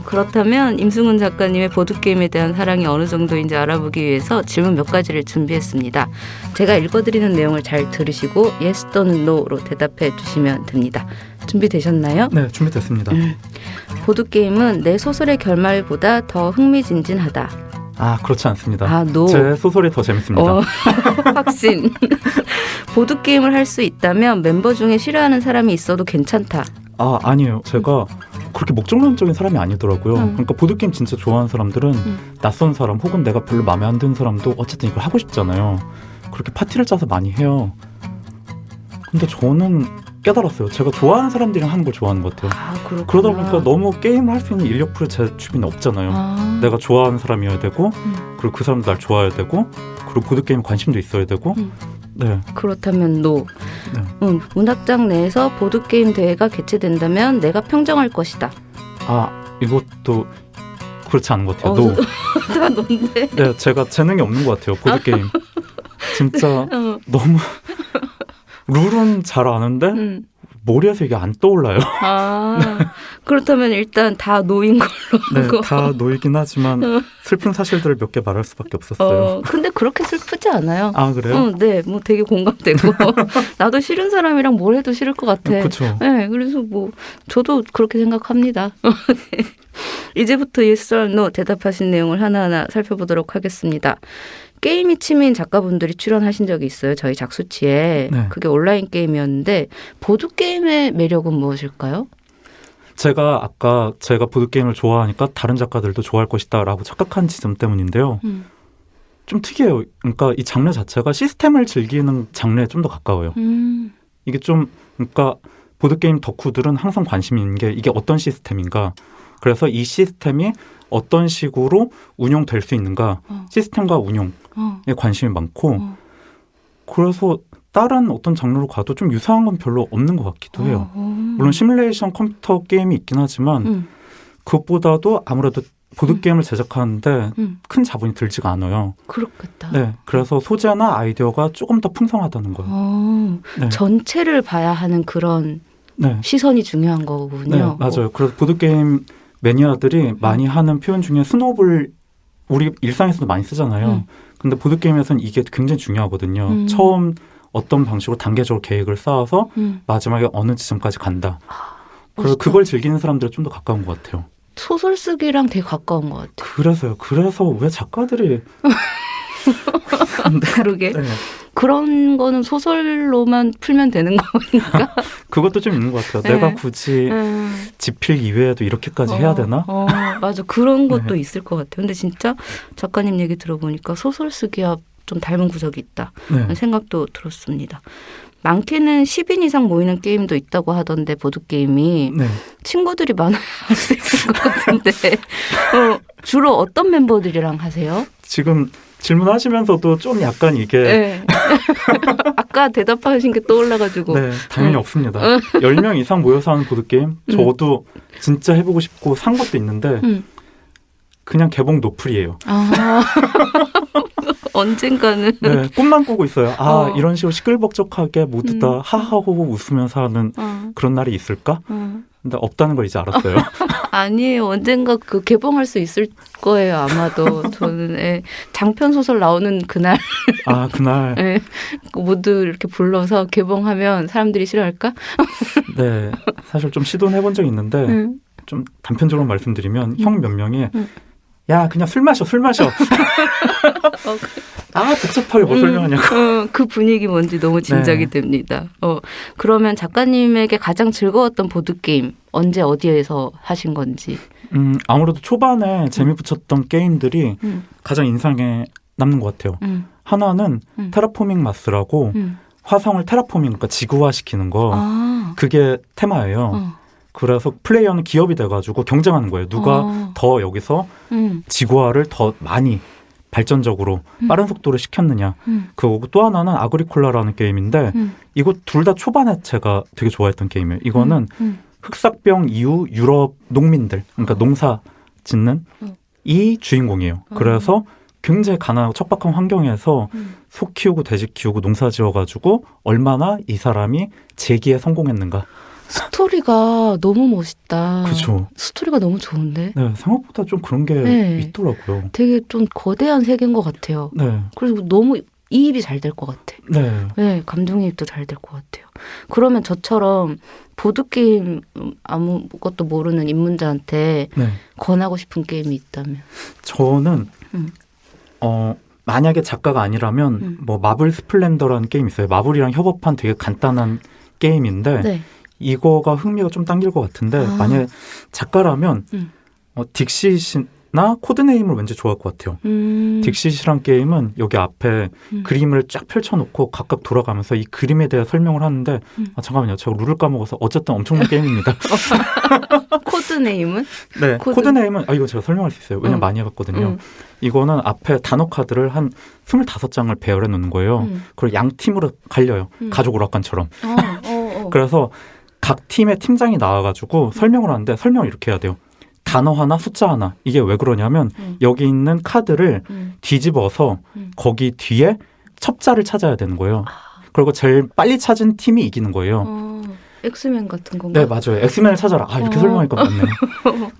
그렇다면 임승훈 작가님의 보드게임에 대한 사랑이 어느 정도인지 알아보기 위해서 질문 몇 가지를 준비했습니다. 제가 읽어드리는 내용을 잘 들으시고 yes 또는 no로 대답해 주시면 됩니다. 준비되셨나요? 네, 준비됐습니다. 보드게임은 내 소설의 결말보다 더 흥미진진하다. 아, 그렇지 않습니다. 아, no. 제 소설이 더 재밌습니다. 확신. 보드게임을 할 수 있다면 멤버 중에 싫어하는 사람이 있어도 괜찮다. 아, 아니에요. 제가 그렇게 목적론적인 사람이 아니더라고요. 그러니까 보드게임 진짜 좋아하는 사람들은 낯선 사람 혹은 내가 별로 마음에 안 드는 사람도 어쨌든 이걸 하고 싶잖아요. 그렇게 파티를 짜서 많이 해요. 근데 저는 깨달았어요. 제가 좋아하는 사람들이랑 하는 걸 좋아하는 것 같아요. 아, 그렇구나. 그러다 보니까 너무 게임을 할 수 있는 인력풀이 제 주변에 없잖아요. 아. 내가 좋아하는 사람이어야 되고 그리고 그 사람도 날 좋아해야 되고 그리고 보드게임에 관심도 있어야 되고 네. 그렇다면 no. 네. 문학장 내에서 보드게임 대회가 개최된다면 내가 평정할 것이다. 아, 이것도 그렇지 않은 것 같아요. no. 다 넌데. 네, 제가 재능이 없는 것 같아요. 보드게임. 진짜 너무 룰은 잘 아는데 머리에서 이게 안 떠올라요. 아, 그렇다면 일단 다 노인 걸로 네, 하고. 다 놓이긴 하지만 슬픈 사실들을 몇 개 말할 수밖에 없었어요. 근데 그렇게 슬프지 않아요. 아, 그래요? 네, 뭐 되게 공감되고. 나도 싫은 사람이랑 뭘 해도 싫을 것 같아. 그렇죠. 네, 그래서 뭐 저도 그렇게 생각합니다. 네. 이제부터 yes or no 대답하신 내용을 하나하나 살펴보도록 하겠습니다. 게임이 취미인 작가분들이 출연하신 적이 있어요. 저희 작수치에. 네. 그게 온라인 게임이었는데 보드게임의 매력은 무엇일까요? 제가 보드게임을 좋아하니까 다른 작가들도 좋아할 것이다 라고 착각한 지점 때문인데요. 좀 특이해요. 그러니까 이 장르 자체가 시스템을 즐기는 장르에 좀 더 가까워요. 이게 좀 그러니까 보드게임 덕후들은 항상 관심이 있는 게 이게 어떤 시스템인가. 그래서 이 시스템이 어떤 식으로 운용될 수 있는가. 시스템과 운용에 관심이 많고 그래서 다른 어떤 장르로 가도 좀 유사한 건 별로 없는 것 같기도 해요. 물론 시뮬레이션 컴퓨터 게임이 있긴 하지만 그것보다도 아무래도 보드게임을 제작하는데 큰 자본이 들지가 않아요. 그렇겠다. 네, 그래서 소재나 아이디어가 조금 더 풍성하다는 거예요. 네. 전체를 봐야 하는 그런 네. 시선이 중요한 거군요. 네, 맞아요. 그래서 보드게임 매니아들이 많이 하는 표현 중에 스노우볼 우리 일상에서도 많이 쓰잖아요. 근데 보드게임에서는 이게 굉장히 중요하거든요. 처음 어떤 방식으로 단계적으로 계획을 쌓아서 마지막에 어느 지점까지 간다. 그래서 그걸 즐기는 사람들은 좀 더 가까운 것 같아요. 소설 쓰기랑 되게 가까운 것 같아요. 그래서요. 그래서 왜 작가들이 그러게. 네. 그런 거는 소설로만 풀면 되는 거니까. 그것도 좀 있는 것 같아요. 네. 내가 굳이 지필 이외에도 이렇게까지 해야 되나? 맞아. 그런 것도 네. 있을 것 같아요. 근데 진짜 작가님 얘기 들어보니까 소설 쓰기와 좀 닮은 구석이 있다. 네. 생각도 들었습니다. 많게는 10인 이상 모이는 게임도 있다고 하던데 보드게임이 네. 친구들이 많아야 할 수 있을 것 같은데 주로 어떤 멤버들이랑 하세요? 지금 질문하시면서도 좀 약간 이게 네. 아까 대답하신 게 떠올라가지고 네, 당연히 없습니다. 10명 이상 모여서 하는 보드게임 저도 진짜 해보고 싶고 산 것도 있는데 그냥 개봉 노플이에요. 아. 언젠가는 네, 꿈만 꾸고 있어요. 이런 식으로 시끌벅적하게 모두 다 하하호호 웃으면서 하는 그런 날이 있을까? 근데 없다는 걸 이제 알았어요. 아니에요. 언젠가 그 개봉할 수 있을 거예요. 아마도 저는 장편 소설 나오는 그날 그날 모두 이렇게 불러서 개봉하면 사람들이 싫어할까? 네, 사실 좀 시도는 해본 적이 있는데 좀 단편적으로 말씀드리면 형 몇 명이 야 그냥 술 마셔 복잡하게 뭐 설명하냐고. 그 분위기 뭔지 너무 짐작이 됩니다. 그러면 작가님에게 가장 즐거웠던 보드게임 언제 어디에서 하신 건지. 아무래도 초반에 재미 붙였던 게임들이 가장 인상에 남는 것 같아요. 하나는 테라포밍 마스라고 화성을 테라포밍, 그러니까 지구화시키는 거. 그게 테마예요. 그래서 플레이어는 기업이 돼가지고 경쟁하는 거예요. 누가 더 여기서 지구화를 더 많이 발전적으로 빠른 속도로 시켰느냐. 그리고 또 하나는 아그리콜라라는 게임인데 이거 둘 다 초반에 제가 되게 좋아했던 게임이에요. 이거는 흑사병 이후 유럽 농민들, 그러니까 농사 짓는 이 주인공이에요. 그래서 굉장히 가난하고 척박한 환경에서 소 키우고 돼지 키우고 농사 지어가지고 얼마나 이 사람이 재기에 성공했는가. 스토리가 너무 멋있다. 그죠. 스토리가 너무 좋은데. 네, 생각보다 좀 그런 게 네. 있더라고요. 되게 좀 거대한 세계인 것 같아요. 네, 그래서 너무 이입이 잘 될 것 같아. 네. 네, 감정이입도 잘 될 것 같아요. 그러면 저처럼 보드게임 아무것도 모르는 입문자한테 네. 권하고 싶은 게임이 있다면? 저는 음. 만약에 작가가 아니라면 뭐 마블 스플렌더라는 게임 있어요. 마블이랑 협업한 되게 간단한 게임인데 네. 이거가 흥미가 좀 당길 것 같은데 아. 만약에 작가라면 딕시시나 코드네임을 왠지 좋아할 것 같아요. 딕시시란 게임은 여기 앞에 그림을 쫙 펼쳐놓고 각각 돌아가면서 이 그림에 대해 설명을 하는데 잠깐만요. 제가 룰을 까먹어서 어쨌든 엄청난 게임입니다. 코드네임은? 네, 코드네임은 이거 제가 설명할 수 있어요. 왜냐면 많이 해봤거든요. 이거는 앞에 단어 카드를 한 25장을 배열해 놓는 거예요. 그리고 양 팀으로 갈려요. 가족 오락관처럼. 그래서 각 팀의 팀장이 나와가지고 설명을 하는데 설명을 이렇게 해야 돼요. 단어 하나, 숫자 하나. 이게 왜 그러냐면 여기 있는 카드를 뒤집어서 거기 뒤에 첩자를 찾아야 되는 거예요. 그리고 제일 빨리 찾은 팀이 이기는 거예요. 엑스맨 같은 건가? 네, 맞아요. 엑스맨을 찾아라. 이렇게 설명하니까 맞네요.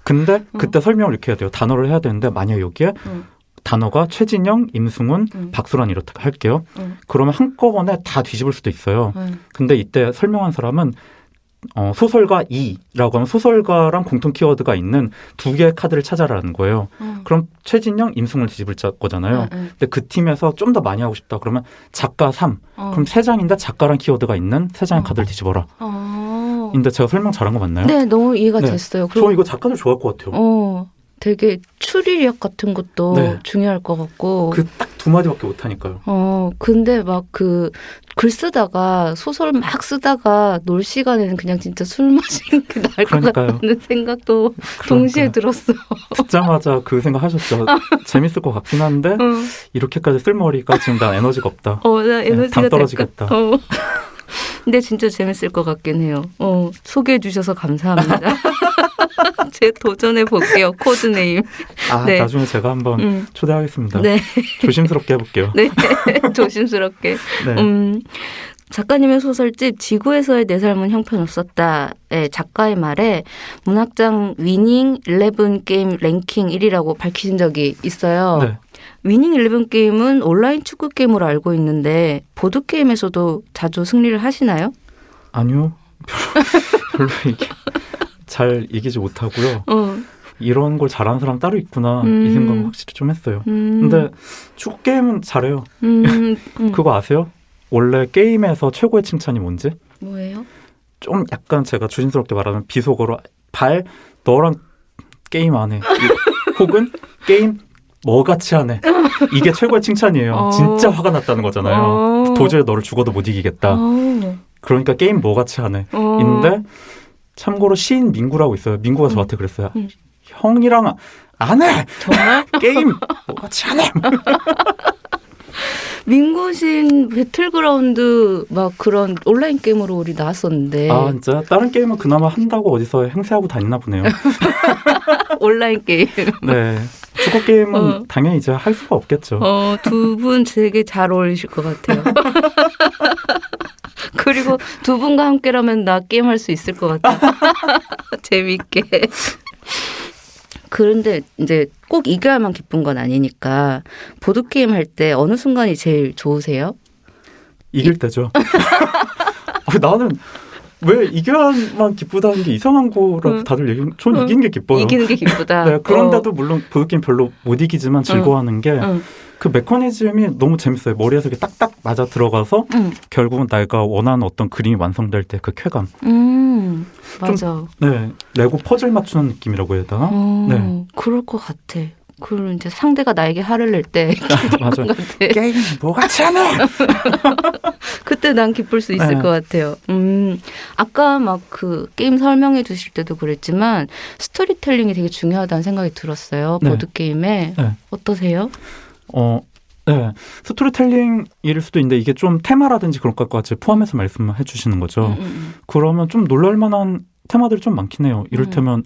근데 그때 설명을 이렇게 해야 돼요. 단어를 해야 되는데 만약 여기에 단어가 최진영, 임승훈, 박수란 이렇게 할게요. 그러면 한꺼번에 다 뒤집을 수도 있어요. 근데 이때 설명한 사람은 소설가 2라고 하면 소설가랑 공통 키워드가 있는 두 개의 카드를 찾아라는 거예요. 그럼 최진영, 임승훈을 뒤집을 거잖아요. 근데 그 팀에서 좀 더 많이 하고 싶다. 그러면 작가 3. 그럼 3장인데 작가랑 키워드가 있는 3장의 카드를 뒤집어라. 근데 제가 설명 잘한 거 맞나요? 네, 너무 이해가 네. 됐어요. 저 이거 작가들 좋아할 것 같아요. 되게 추리력 같은 것도 네. 중요할 것 같고. 그 딱 두 마디밖에 못 하니까요. 근데 막 글 쓰다가 소설 막 쓰다가 놀 시간에는 그냥 진짜 술 마시는 게 나을 것 그러니까요. 같다는 생각도 동시에 들었어. 듣자마자 그 생각 하셨죠. 재밌을 것 같긴 한데 이렇게까지 쓸머리가 지금 나 에너지가 없다. 나 에너지가 당 떨어지겠다. 근데 진짜 재밌을 것 같긴 해요. 소개해 주셔서 감사합니다. 제가 도전해 볼게요. 코드네임. 네. 나중에 제가 한번 초대하겠습니다. 네. 조심스럽게 해볼게요. 네. 조심스럽게. 네. 작가님의 소설집 지구에서의 내 삶은 형편없었다의 작가의 말에 문학장 위닝 11 게임 랭킹 1위라고 밝히신 적이 있어요. 네. 위닝 11 게임은 온라인 축구 게임으로 알고 있는데 보드 게임에서도 자주 승리를 하시나요? 아니요. 별로 이게 잘 이기지 못하고요. 이런 걸 잘하는 사람 따로 있구나 이 생각은 확실히 좀 했어요. 근데 축구 게임은 잘해요. 그거 아세요? 원래 게임에서 최고의 칭찬이 뭔지? 뭐예요? 좀 약간 제가 조심스럽게 말하면 비속어로 너랑 게임 안 해. 혹은 게임 뭐같이 하네. 이게 최고의 칭찬이에요. 진짜 화가 났다는 거잖아요. 도저히 너를 죽어도 못 이기겠다. 그러니까 게임 뭐같이 하네. 인데 참고로 시인 민구라고 있어요. 민구가 저한테 그랬어요. 형이랑 안 해. 정말? 게임 뭐같이 안 해. 민구신 배틀그라운드 막 그런 온라인 게임으로 우리 나왔었는데. 진짜 다른 게임은 그나마 한다고 어디서 행세하고 다니나 보네요. 온라인 게임. 네. 축구 게임은 당연히 이제 할 수가 없겠죠. 두 분 되게 잘 어울리실 것 같아요. 그리고 두 분과 함께라면 나 게임 할 수 있을 것 같아. 재밌게. 그런데 이제 꼭 이겨야만 기쁜 건 아니니까 보드게임 할 때 어느 순간이 제일 좋으세요? 이길 때죠. 나는 왜 이겨야만 기쁘다는 게 이상한 거라고 다들 얘기하는. 전 이기는 게 기뻐요. 이기는 게 기쁘다. 네, 그런데도 물론 보드게임 별로 못 이기지만 즐거워하는 게 그 메커니즘이 너무 재밌어요. 머리에서 이렇게 딱딱 맞아 들어가서 결국은 내가 원하는 어떤 그림이 완성될 때 그 쾌감. 맞아. 네, 레고 퍼즐 맞추는 느낌이라고 해야 되나? 네. 그럴 것 같아. 그럼 이제 상대가 나에게 화를 낼 때 맞아요. 같아. 게임이 뭐가 차네. 그때 난 기쁠 수 있을 네. 것 같아요. 아까 막 그 게임 설명해 주실 때도 그랬지만 스토리텔링이 되게 중요하다는 생각이 들었어요. 네. 보드게임에. 네. 어떠세요? 네. 스토리텔링일 수도 있는데 이게 좀 테마라든지 그런 것까지 포함해서 말씀해 주시는 거죠. 그러면 좀 놀랄 만한 테마들이 좀 많긴 해요. 이를테면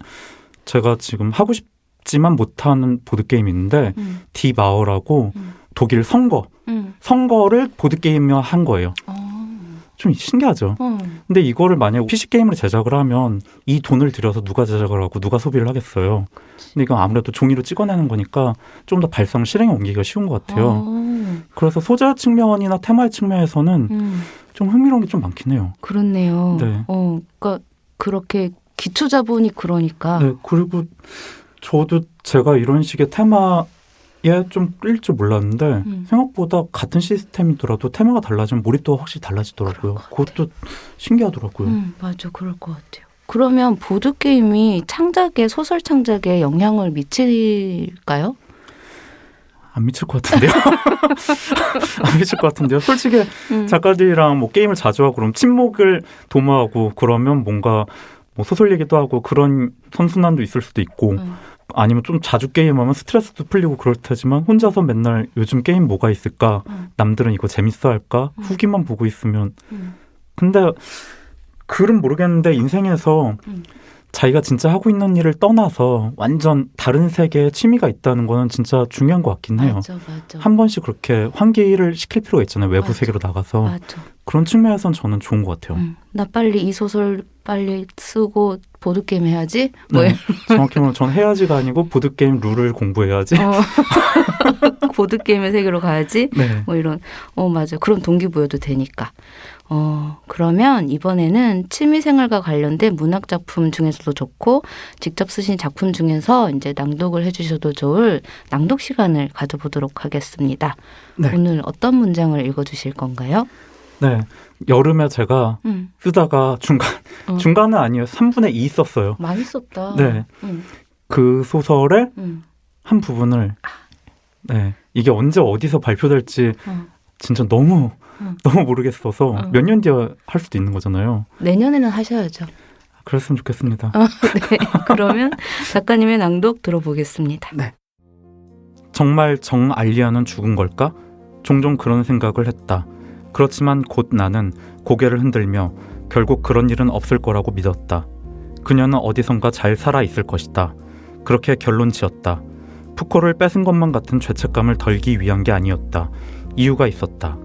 제가 지금 하고 싶지만 못하는 보드게임이 있는데 디마어라고 독일 선거를 보드게임화 한 거예요. 좀 신기하죠. 근데 이거를 만약 PC게임으로 제작을 하면 이 돈을 들여서 누가 제작을 하고 누가 소비를 하겠어요. 근데 이건 아무래도 종이로 찍어내는 거니까 좀 더 발상을 실행에 옮기기가 쉬운 것 같아요. 그래서 소재 측면이나 테마의 측면에서는 좀 흥미로운 게 좀 많긴 해요. 그렇네요. 네. 그러니까 그렇게 기초 자본이 그러니까. 네, 그리고 저도 제가 이런 식의 테마에 좀 끌릴 줄 몰랐는데 생각보다 같은 시스템이더라도 테마가 달라지면 몰입도가 확실히 달라지더라고요. 그것도 신기하더라고요. 맞아. 그럴 것 같아요. 그러면 보드게임이 창작에, 소설 창작에 영향을 미칠까요? 안 미칠 것 같은데요? 안 미칠 것 같은데요? 솔직히 작가들이랑 뭐 게임을 자주 하고 그럼 친목을 도모하고 그러면 뭔가 뭐 소설 얘기도 하고 그런 선순환도 있을 수도 있고 아니면 좀 자주 게임하면 스트레스도 풀리고 그럴 테지만 혼자서 맨날 요즘 게임 뭐가 있을까? 남들은 이거 재밌어 할까? 후기만 보고 있으면 근데 글은 모르겠는데 인생에서 자기가 진짜 하고 있는 일을 떠나서 완전 다른 세계에 취미가 있다는 거는 진짜 중요한 것 같긴 해요. 맞아. 한 번씩 그렇게 환기를 시킬 필요가 있잖아요. 외부 맞아. 세계로 나가서. 맞아. 그런 측면에서는 저는 좋은 것 같아요. 나 빨리 이 소설 빨리 쓰고 보드게임 해야지? 뭐 네. 정확히 말하면 전 해야지가 아니고 보드게임 룰을 공부해야지. 보드게임의 세계로 가야지? 네. 뭐 이런, 맞아. 그런 동기부여도 되니까. 그러면 이번에는 취미생활과 관련된 문학작품 중에서도 좋고, 직접 쓰신 작품 중에서 이제 낭독을 해주셔도 좋을 낭독 시간을 가져보도록 하겠습니다. 네. 오늘 어떤 문장을 읽어주실 건가요? 네. 여름에 제가 쓰다가 중간은 아니에요. 3분의 2 썼어요. 많이 썼다. 네. 그 소설의 한 부분을, 네. 이게 언제 어디서 발표될지 진짜 너무 모르겠어서 몇 년 뒤에 할 수도 있는 거잖아요. 내년에는 하셔야죠. 그랬으면 좋겠습니다. 네. 그러면 작가님의 낭독 들어보겠습니다. 네. 정말 정알리아는 죽은 걸까? 종종 그런 생각을 했다. 그렇지만 곧 나는 고개를 흔들며 결국 그런 일은 없을 거라고 믿었다. 그녀는 어디선가 잘 살아 있을 것이다. 그렇게 결론 지었다. 푸코를 뺏은 것만 같은 죄책감을 덜기 위한 게 아니었다. 이유가 있었다.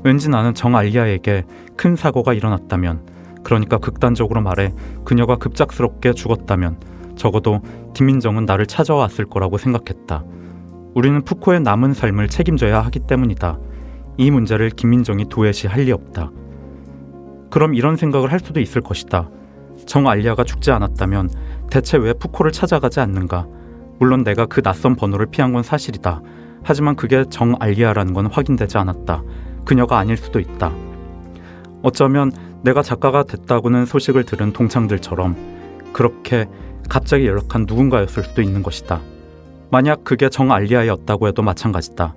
왠지 나는 정알리아에게 큰 사고가 일어났다면, 그러니까 극단적으로 말해 그녀가 급작스럽게 죽었다면 적어도 김민정은 나를 찾아왔을 거라고 생각했다. 우리는 푸코의 남은 삶을 책임져야 하기 때문이다. 이 문제를 김민정이 도외시할 리 없다. 그럼 이런 생각을 할 수도 있을 것이다. 정알리아가 죽지 않았다면 대체 왜 푸코를 찾아가지 않는가? 물론 내가 그 낯선 번호를 피한 건 사실이다. 하지만 그게 정알리아라는 건 확인되지 않았다. 그녀가 아닐 수도 있다. 어쩌면 내가 작가가 됐다고는 소식을 들은 동창들처럼 그렇게 갑자기 연락한 누군가였을 수도 있는 것이다. 만약 그게 정알리아였다고 해도 마찬가지다.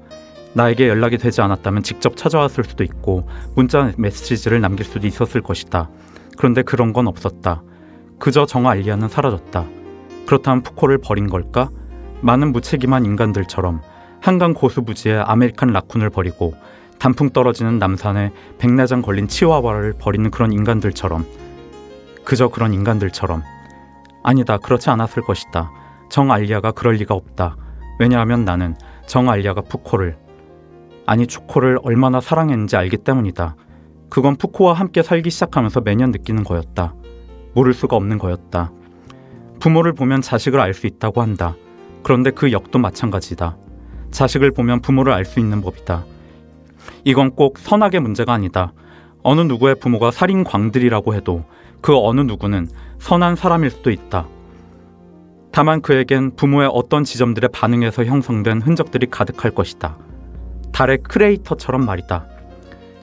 나에게 연락이 되지 않았다면 직접 찾아왔을 수도 있고 문자 메시지를 남길 수도 있었을 것이다. 그런데 그런 건 없었다. 그저 정알리아는 사라졌다. 그렇다면 푸코를 버린 걸까? 많은 무책임한 인간들처럼 한강 고수부지에 아메리칸 라쿤을 버리고 단풍 떨어지는 남산에 백내장 걸린 치와와를 버리는 그런 인간들처럼, 그저 그런 인간들처럼. 아니다, 그렇지 않았을 것이다. 정알리아가 그럴 리가 없다. 왜냐하면 나는 정알리아가 푸코를, 아니 추코를 얼마나 사랑했는지 알기 때문이다. 그건 푸코와 함께 살기 시작하면서 매년 느끼는 거였다. 모를 수가 없는 거였다. 부모를 보면 자식을 알 수 있다고 한다. 그런데 그 역도 마찬가지다. 자식을 보면 부모를 알 수 있는 법이다. 이건 꼭 선악의 문제가 아니다. 어느 누구의 부모가 살인광들이라고 해도 그 어느 누구는 선한 사람일 수도 있다. 다만 그에겐 부모의 어떤 지점들의 반응에서 형성된 흔적들이 가득할 것이다. 달의 크레이터처럼 말이다.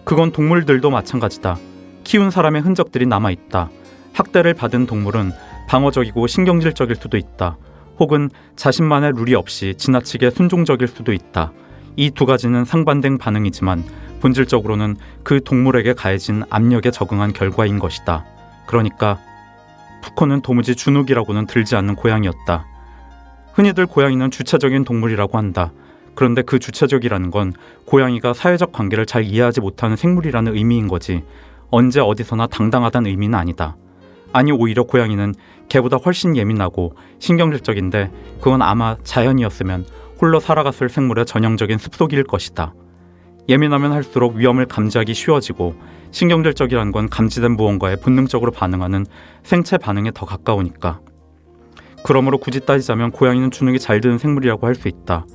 그건 동물들도 마찬가지다. 키운 사람의 흔적들이 남아있다. 학대를 받은 동물은 방어적이고 신경질적일 수도 있다. 혹은 자신만의 룰이 없이 지나치게 순종적일 수도 있다. 이 두 가지는 상반된 반응이지만 본질적으로는 그 동물에게 가해진 압력에 적응한 결과인 것이다. 그러니까 푸코는 도무지 주눅이라고는 들지 않는 고양이였다. 흔히들 고양이는 주체적인 동물이라고 한다. 그런데 그 주체적이라는 건 고양이가 사회적 관계를 잘 이해하지 못하는 생물이라는 의미인 거지 언제 어디서나 당당하다는 의미는 아니다. 아니 오히려 고양이는 개보다 훨씬 예민하고 신경질적인데 그건 아마 자연이었으면 홀로 살아갔을 생물의 전형적인 습속일 것이다. 예민하면 할수록 위험을 감지하기 쉬워지고 신경질적이라는 건 감지된 무언가에 본능적으로 반응하는 생체 반응에 더 가까우니까. 그러므로 굳이 따지자면 고양이는 주눅이 잘 드는 생물이라고 할 수 있다.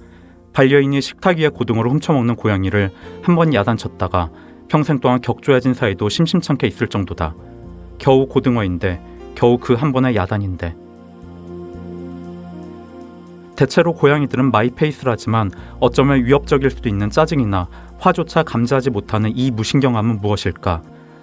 반려인이 식탁 위에 고등어를 훔쳐먹는 고양이를 한 번 야단쳤다가 평생 동안 격조해진 사이도 심심찮게 있을 정도다. 겨우 고등어인데 겨우 그 한 번의 야단인데. 대체로 고양이들은 마이페이스라지만 어쩌면 위협적일 수도 있는 짜증이나 화조차 감지하지 못하는 이 무신경함은 무엇일까?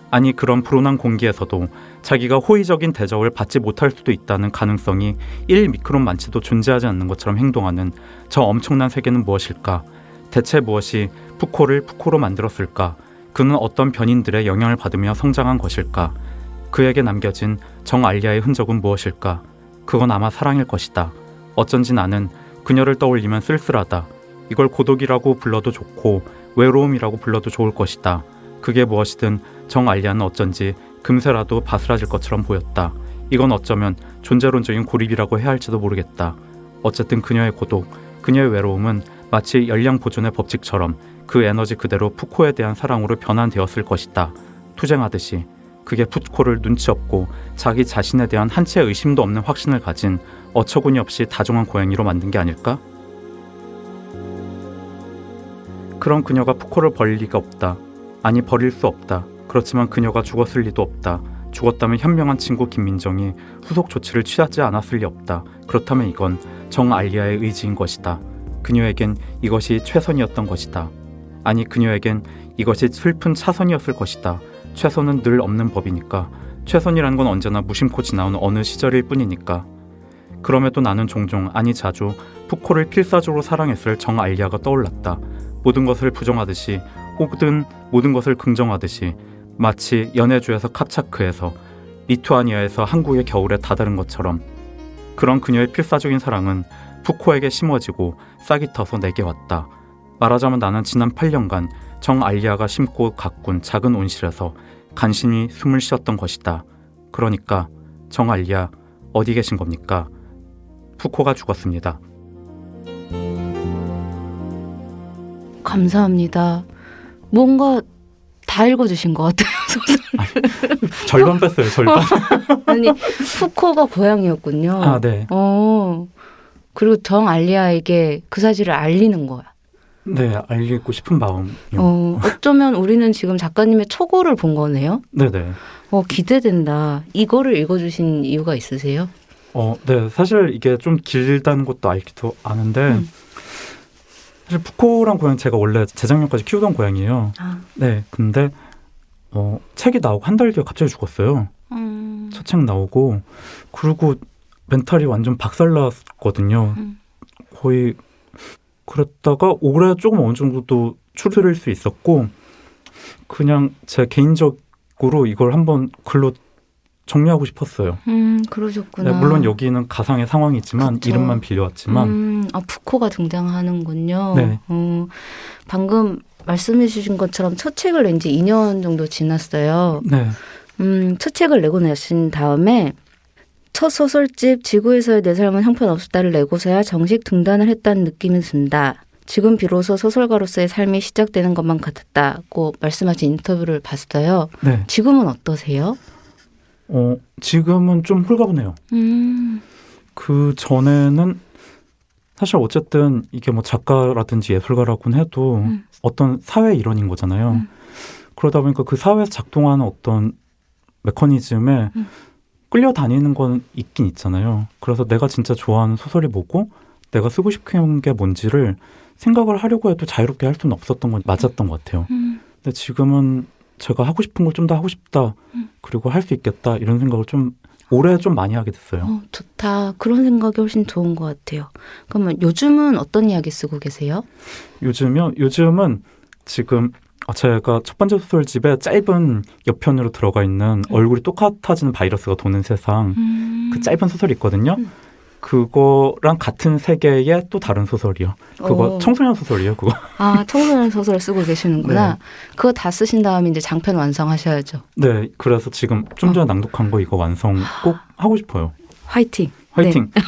아니 그런 불온한 공기에서도 자기가 호의적인 대접을 받지 못할 수도 있다는 가능성이 1미크론만치도 존재하지 않는 것처럼 행동하는 저 엄청난 세계는 무엇일까? 대체 무엇이 푸코를 푸코로 만들었을까? 그는 어떤 변인들의 영향을 받으며 성장한 것일까? 그에게 남겨진 정알리아의 흔적은 무엇일까? 그건 아마 사랑일 것이다. 어쩐지 나는 그녀를 떠올리면 쓸쓸하다. 이걸 고독이라고 불러도 좋고 외로움이라고 불러도 좋을 것이다. 그게 무엇이든 정알리아는 어쩐지 금세라도 바스라질 것처럼 보였다. 이건 어쩌면 존재론적인 고립이라고 해야 할지도 모르겠다. 어쨌든 그녀의 고독, 그녀의 외로움은 마치 열량 보존의 법칙처럼 그 에너지 그대로 푸코에 대한 사랑으로 변환되었을 것이다. 투쟁하듯이. 그게 푸코를 눈치 없고 자기 자신에 대한 한 채의 의심도 없는 확신을 가진 어처구니 없이 다정한 고양이로 만든 게 아닐까? 그런 그녀가 푸코를 버릴 리가 없다. 아니 버릴 수 없다. 그렇지만 그녀가 죽었을 리도 없다. 죽었다면 현명한 친구 김민정이 후속 조치를 취하지 않았을 리 없다. 그렇다면 이건 정알리아의 의지인 것이다. 그녀에겐 이것이 최선이었던 것이다. 아니 그녀에겐 이것이 슬픈 차선이었을 것이다. 최선은 늘 없는 법이니까. 최선이라는 건 언제나 무심코 지나온 어느 시절일 뿐이니까. 그럼에도 나는 종종 아니 자주 푸코를 필사적으로 사랑했을 정알리아가 떠올랐다. 모든 것을 부정하듯이 혹은 모든 것을 긍정하듯이 마치 연해주에서 캅차크에서 리투아니아에서 한국의 겨울에 다다른 것처럼. 그런 그녀의 필사적인 사랑은 푸코에게 심어지고 싹이 터서 내게 왔다. 말하자면 나는 지난 8년간 정알리아가 심고 가꾼 작은 온실에서 간신히 숨을 쉬었던 것이다. 그러니까 정알리아 어디 계신 겁니까? 푸코가 죽었습니다. 감사합니다. 뭔가 다 읽어주신 것 같아요. 절반 뺐어요. 절반. 아니 푸코가 고양이였군요. 아, 네. 그리고 정알리아에게 그 사실을 알리는 거야. 네, 알리고 싶은 마음이요. 어쩌면 우리는 지금 작가님의 초고를 본 거네요. 네네. 기대된다. 이거를 읽어주신 이유가 있으세요? 네, 사실 이게 좀 길다는 것도 알기도 아는데 사실 푸코랑 고양이 제가 원래 재작년까지 키우던 고양이에요. 아. 네, 근데 책이 나오고 한 달 뒤에 갑자기 죽었어요. 첫 책 나오고 그리고 멘탈이 완전 박살났거든요. 거의 그랬다가 올해 조금 어느 정도 추스릴 수 있었고 그냥 제 개인적으로 이걸 한번 글로 정리하고 싶었어요. 그러셨구나. 네, 물론 여기는 가상의 상황이지만 그쵸. 이름만 빌려왔지만 푸코가 등장하는군요. 네. 방금 말씀해 주신 것처럼 첫 책을 낸 지 2년 정도 지났어요. 네. 첫 책을 내고 나신 다음에 첫 소설집 지구에서의 내 삶은 형편없었다를 내고서야 정식 등단을 했다는 느낌이 든다. 지금 비로소 소설가로서의 삶이 시작되는 것만 같았다고 말씀하신 인터뷰를 봤어요. 네. 지금은 어떠세요? 지금은 좀 홀가분해요. 그 전에는 사실 어쨌든 이게 뭐 작가라든지 예술가라고는 해도 어떤 사회 일원인 거잖아요. 그러다 보니까 그 사회에서 작동하는 어떤 메커니즘에 끌려다니는 건 있긴 있잖아요. 그래서 내가 진짜 좋아하는 소설이 뭐고 내가 쓰고 싶은 게 뭔지를 생각을 하려고 해도 자유롭게 할 수는 없었던 건 맞았던 것 같아요. 근데 지금은 제가 하고 싶은 걸 좀 더 하고 싶다. 그리고 할 수 있겠다. 이런 생각을 좀 올해 좀 많이 하게 됐어요. 좋다. 그런 생각이 훨씬 좋은 것 같아요. 그러면 요즘은 어떤 이야기 쓰고 계세요? 요즘은 지금 제가 첫 번째 소설집에 짧은 옆편으로 들어가 있는 얼굴이 똑같아지는 바이러스가 도는 세상 그 짧은 소설이 있거든요. 그거랑 같은 세계의 또 다른 소설이요. 그거 청소년 소설이에요. 그거. 아, 청소년 소설 쓰고 계시는구나. 네. 그거 다 쓰신 다음에 이제 장편 완성하셔야죠. 네, 그래서 지금 좀 전에 낭독한 거 이거 완성 꼭 하고 싶어요. 화이팅. 화이팅. 네.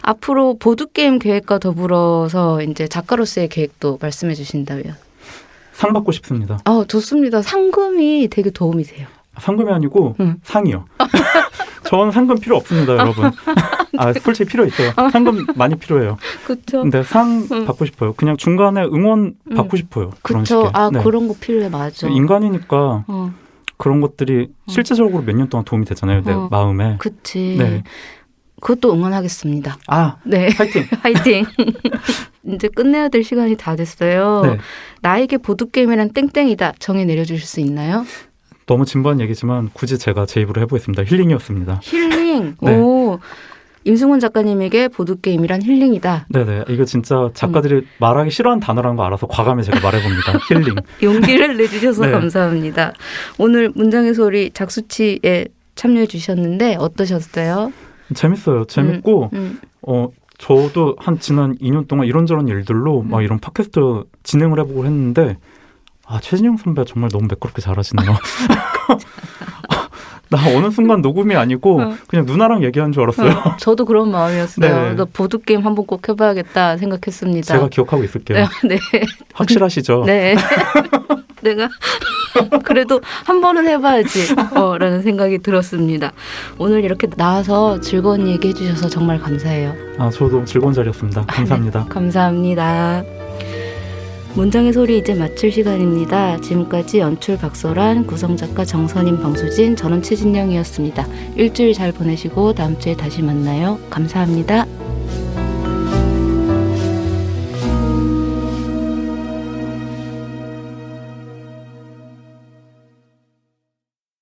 앞으로 보드게임 계획과 더불어서 이제 작가로서의 계획도 말씀해 주신다면. 상 받고 싶습니다. 좋습니다. 상금이 되게 도움이 돼요. 상금이 아니고 상이요. 전 상금 필요 없습니다, 여러분. 솔직히 필요 있어요. 상금 많이 필요해요. 그렇죠. 근데 상 받고 싶어요. 그냥 중간에 응원 받고 싶어요. 그런 그렇죠. 식의. 네. 그런 거 필요해. 맞아. 인간이니까 그런 것들이 실제적으로 몇 년 동안 도움이 되잖아요. 내 마음에. 그치. 네. 그것도 응원하겠습니다. 네. 화이팅. 화이팅. 이제 끝내야 될 시간이 다 됐어요. 네. 나에게 보드게임이란 땡땡이다. 정의 내려주실 수 있나요? 너무 진부한 얘기지만 굳이 제가 제 입으로 해보겠습니다. 힐링이었습니다. 힐링. 네. 오. 임승훈 작가님에게 보드게임이란 힐링이다. 네네. 이거 진짜 작가들이 말하기 싫어하는 단어라는 거 알아서 과감히 제가 말해봅니다. 힐링. 용기를 내주셔서 네. 감사합니다. 오늘 문장의 소리 작수치에 참여해 주셨는데 어떠셨어요? 재밌어요. 재밌고 저도 한 지난 2년 동안 이런저런 일들로 막 이런 팟캐스트 진행을 해보고 했는데 최진영 선배 정말 너무 매끄럽게 잘하시네요. 나 어느 순간 녹음이 아니고 그냥 누나랑 얘기한 줄 알았어요. 저도 그런 마음이었어요. 네. 나 보드게임 한번 꼭 해봐야겠다 생각했습니다. 제가 기억하고 있을게요. 네. 확실하시죠? 네. 내가 그래도 한 번은 해봐야지 라는 생각이 들었습니다. 오늘 이렇게 나와서 즐거운 얘기 해주셔서 정말 감사해요. 저도 즐거운 자리였습니다. 감사합니다. 네, 감사합니다. 문장의 소리 이제 마칠 시간입니다. 지금까지 연출 박소란, 구성작가 정선임, 방수진, 저는 최진영이었습니다. 일주일 잘 보내시고 다음 주에 다시 만나요. 감사합니다.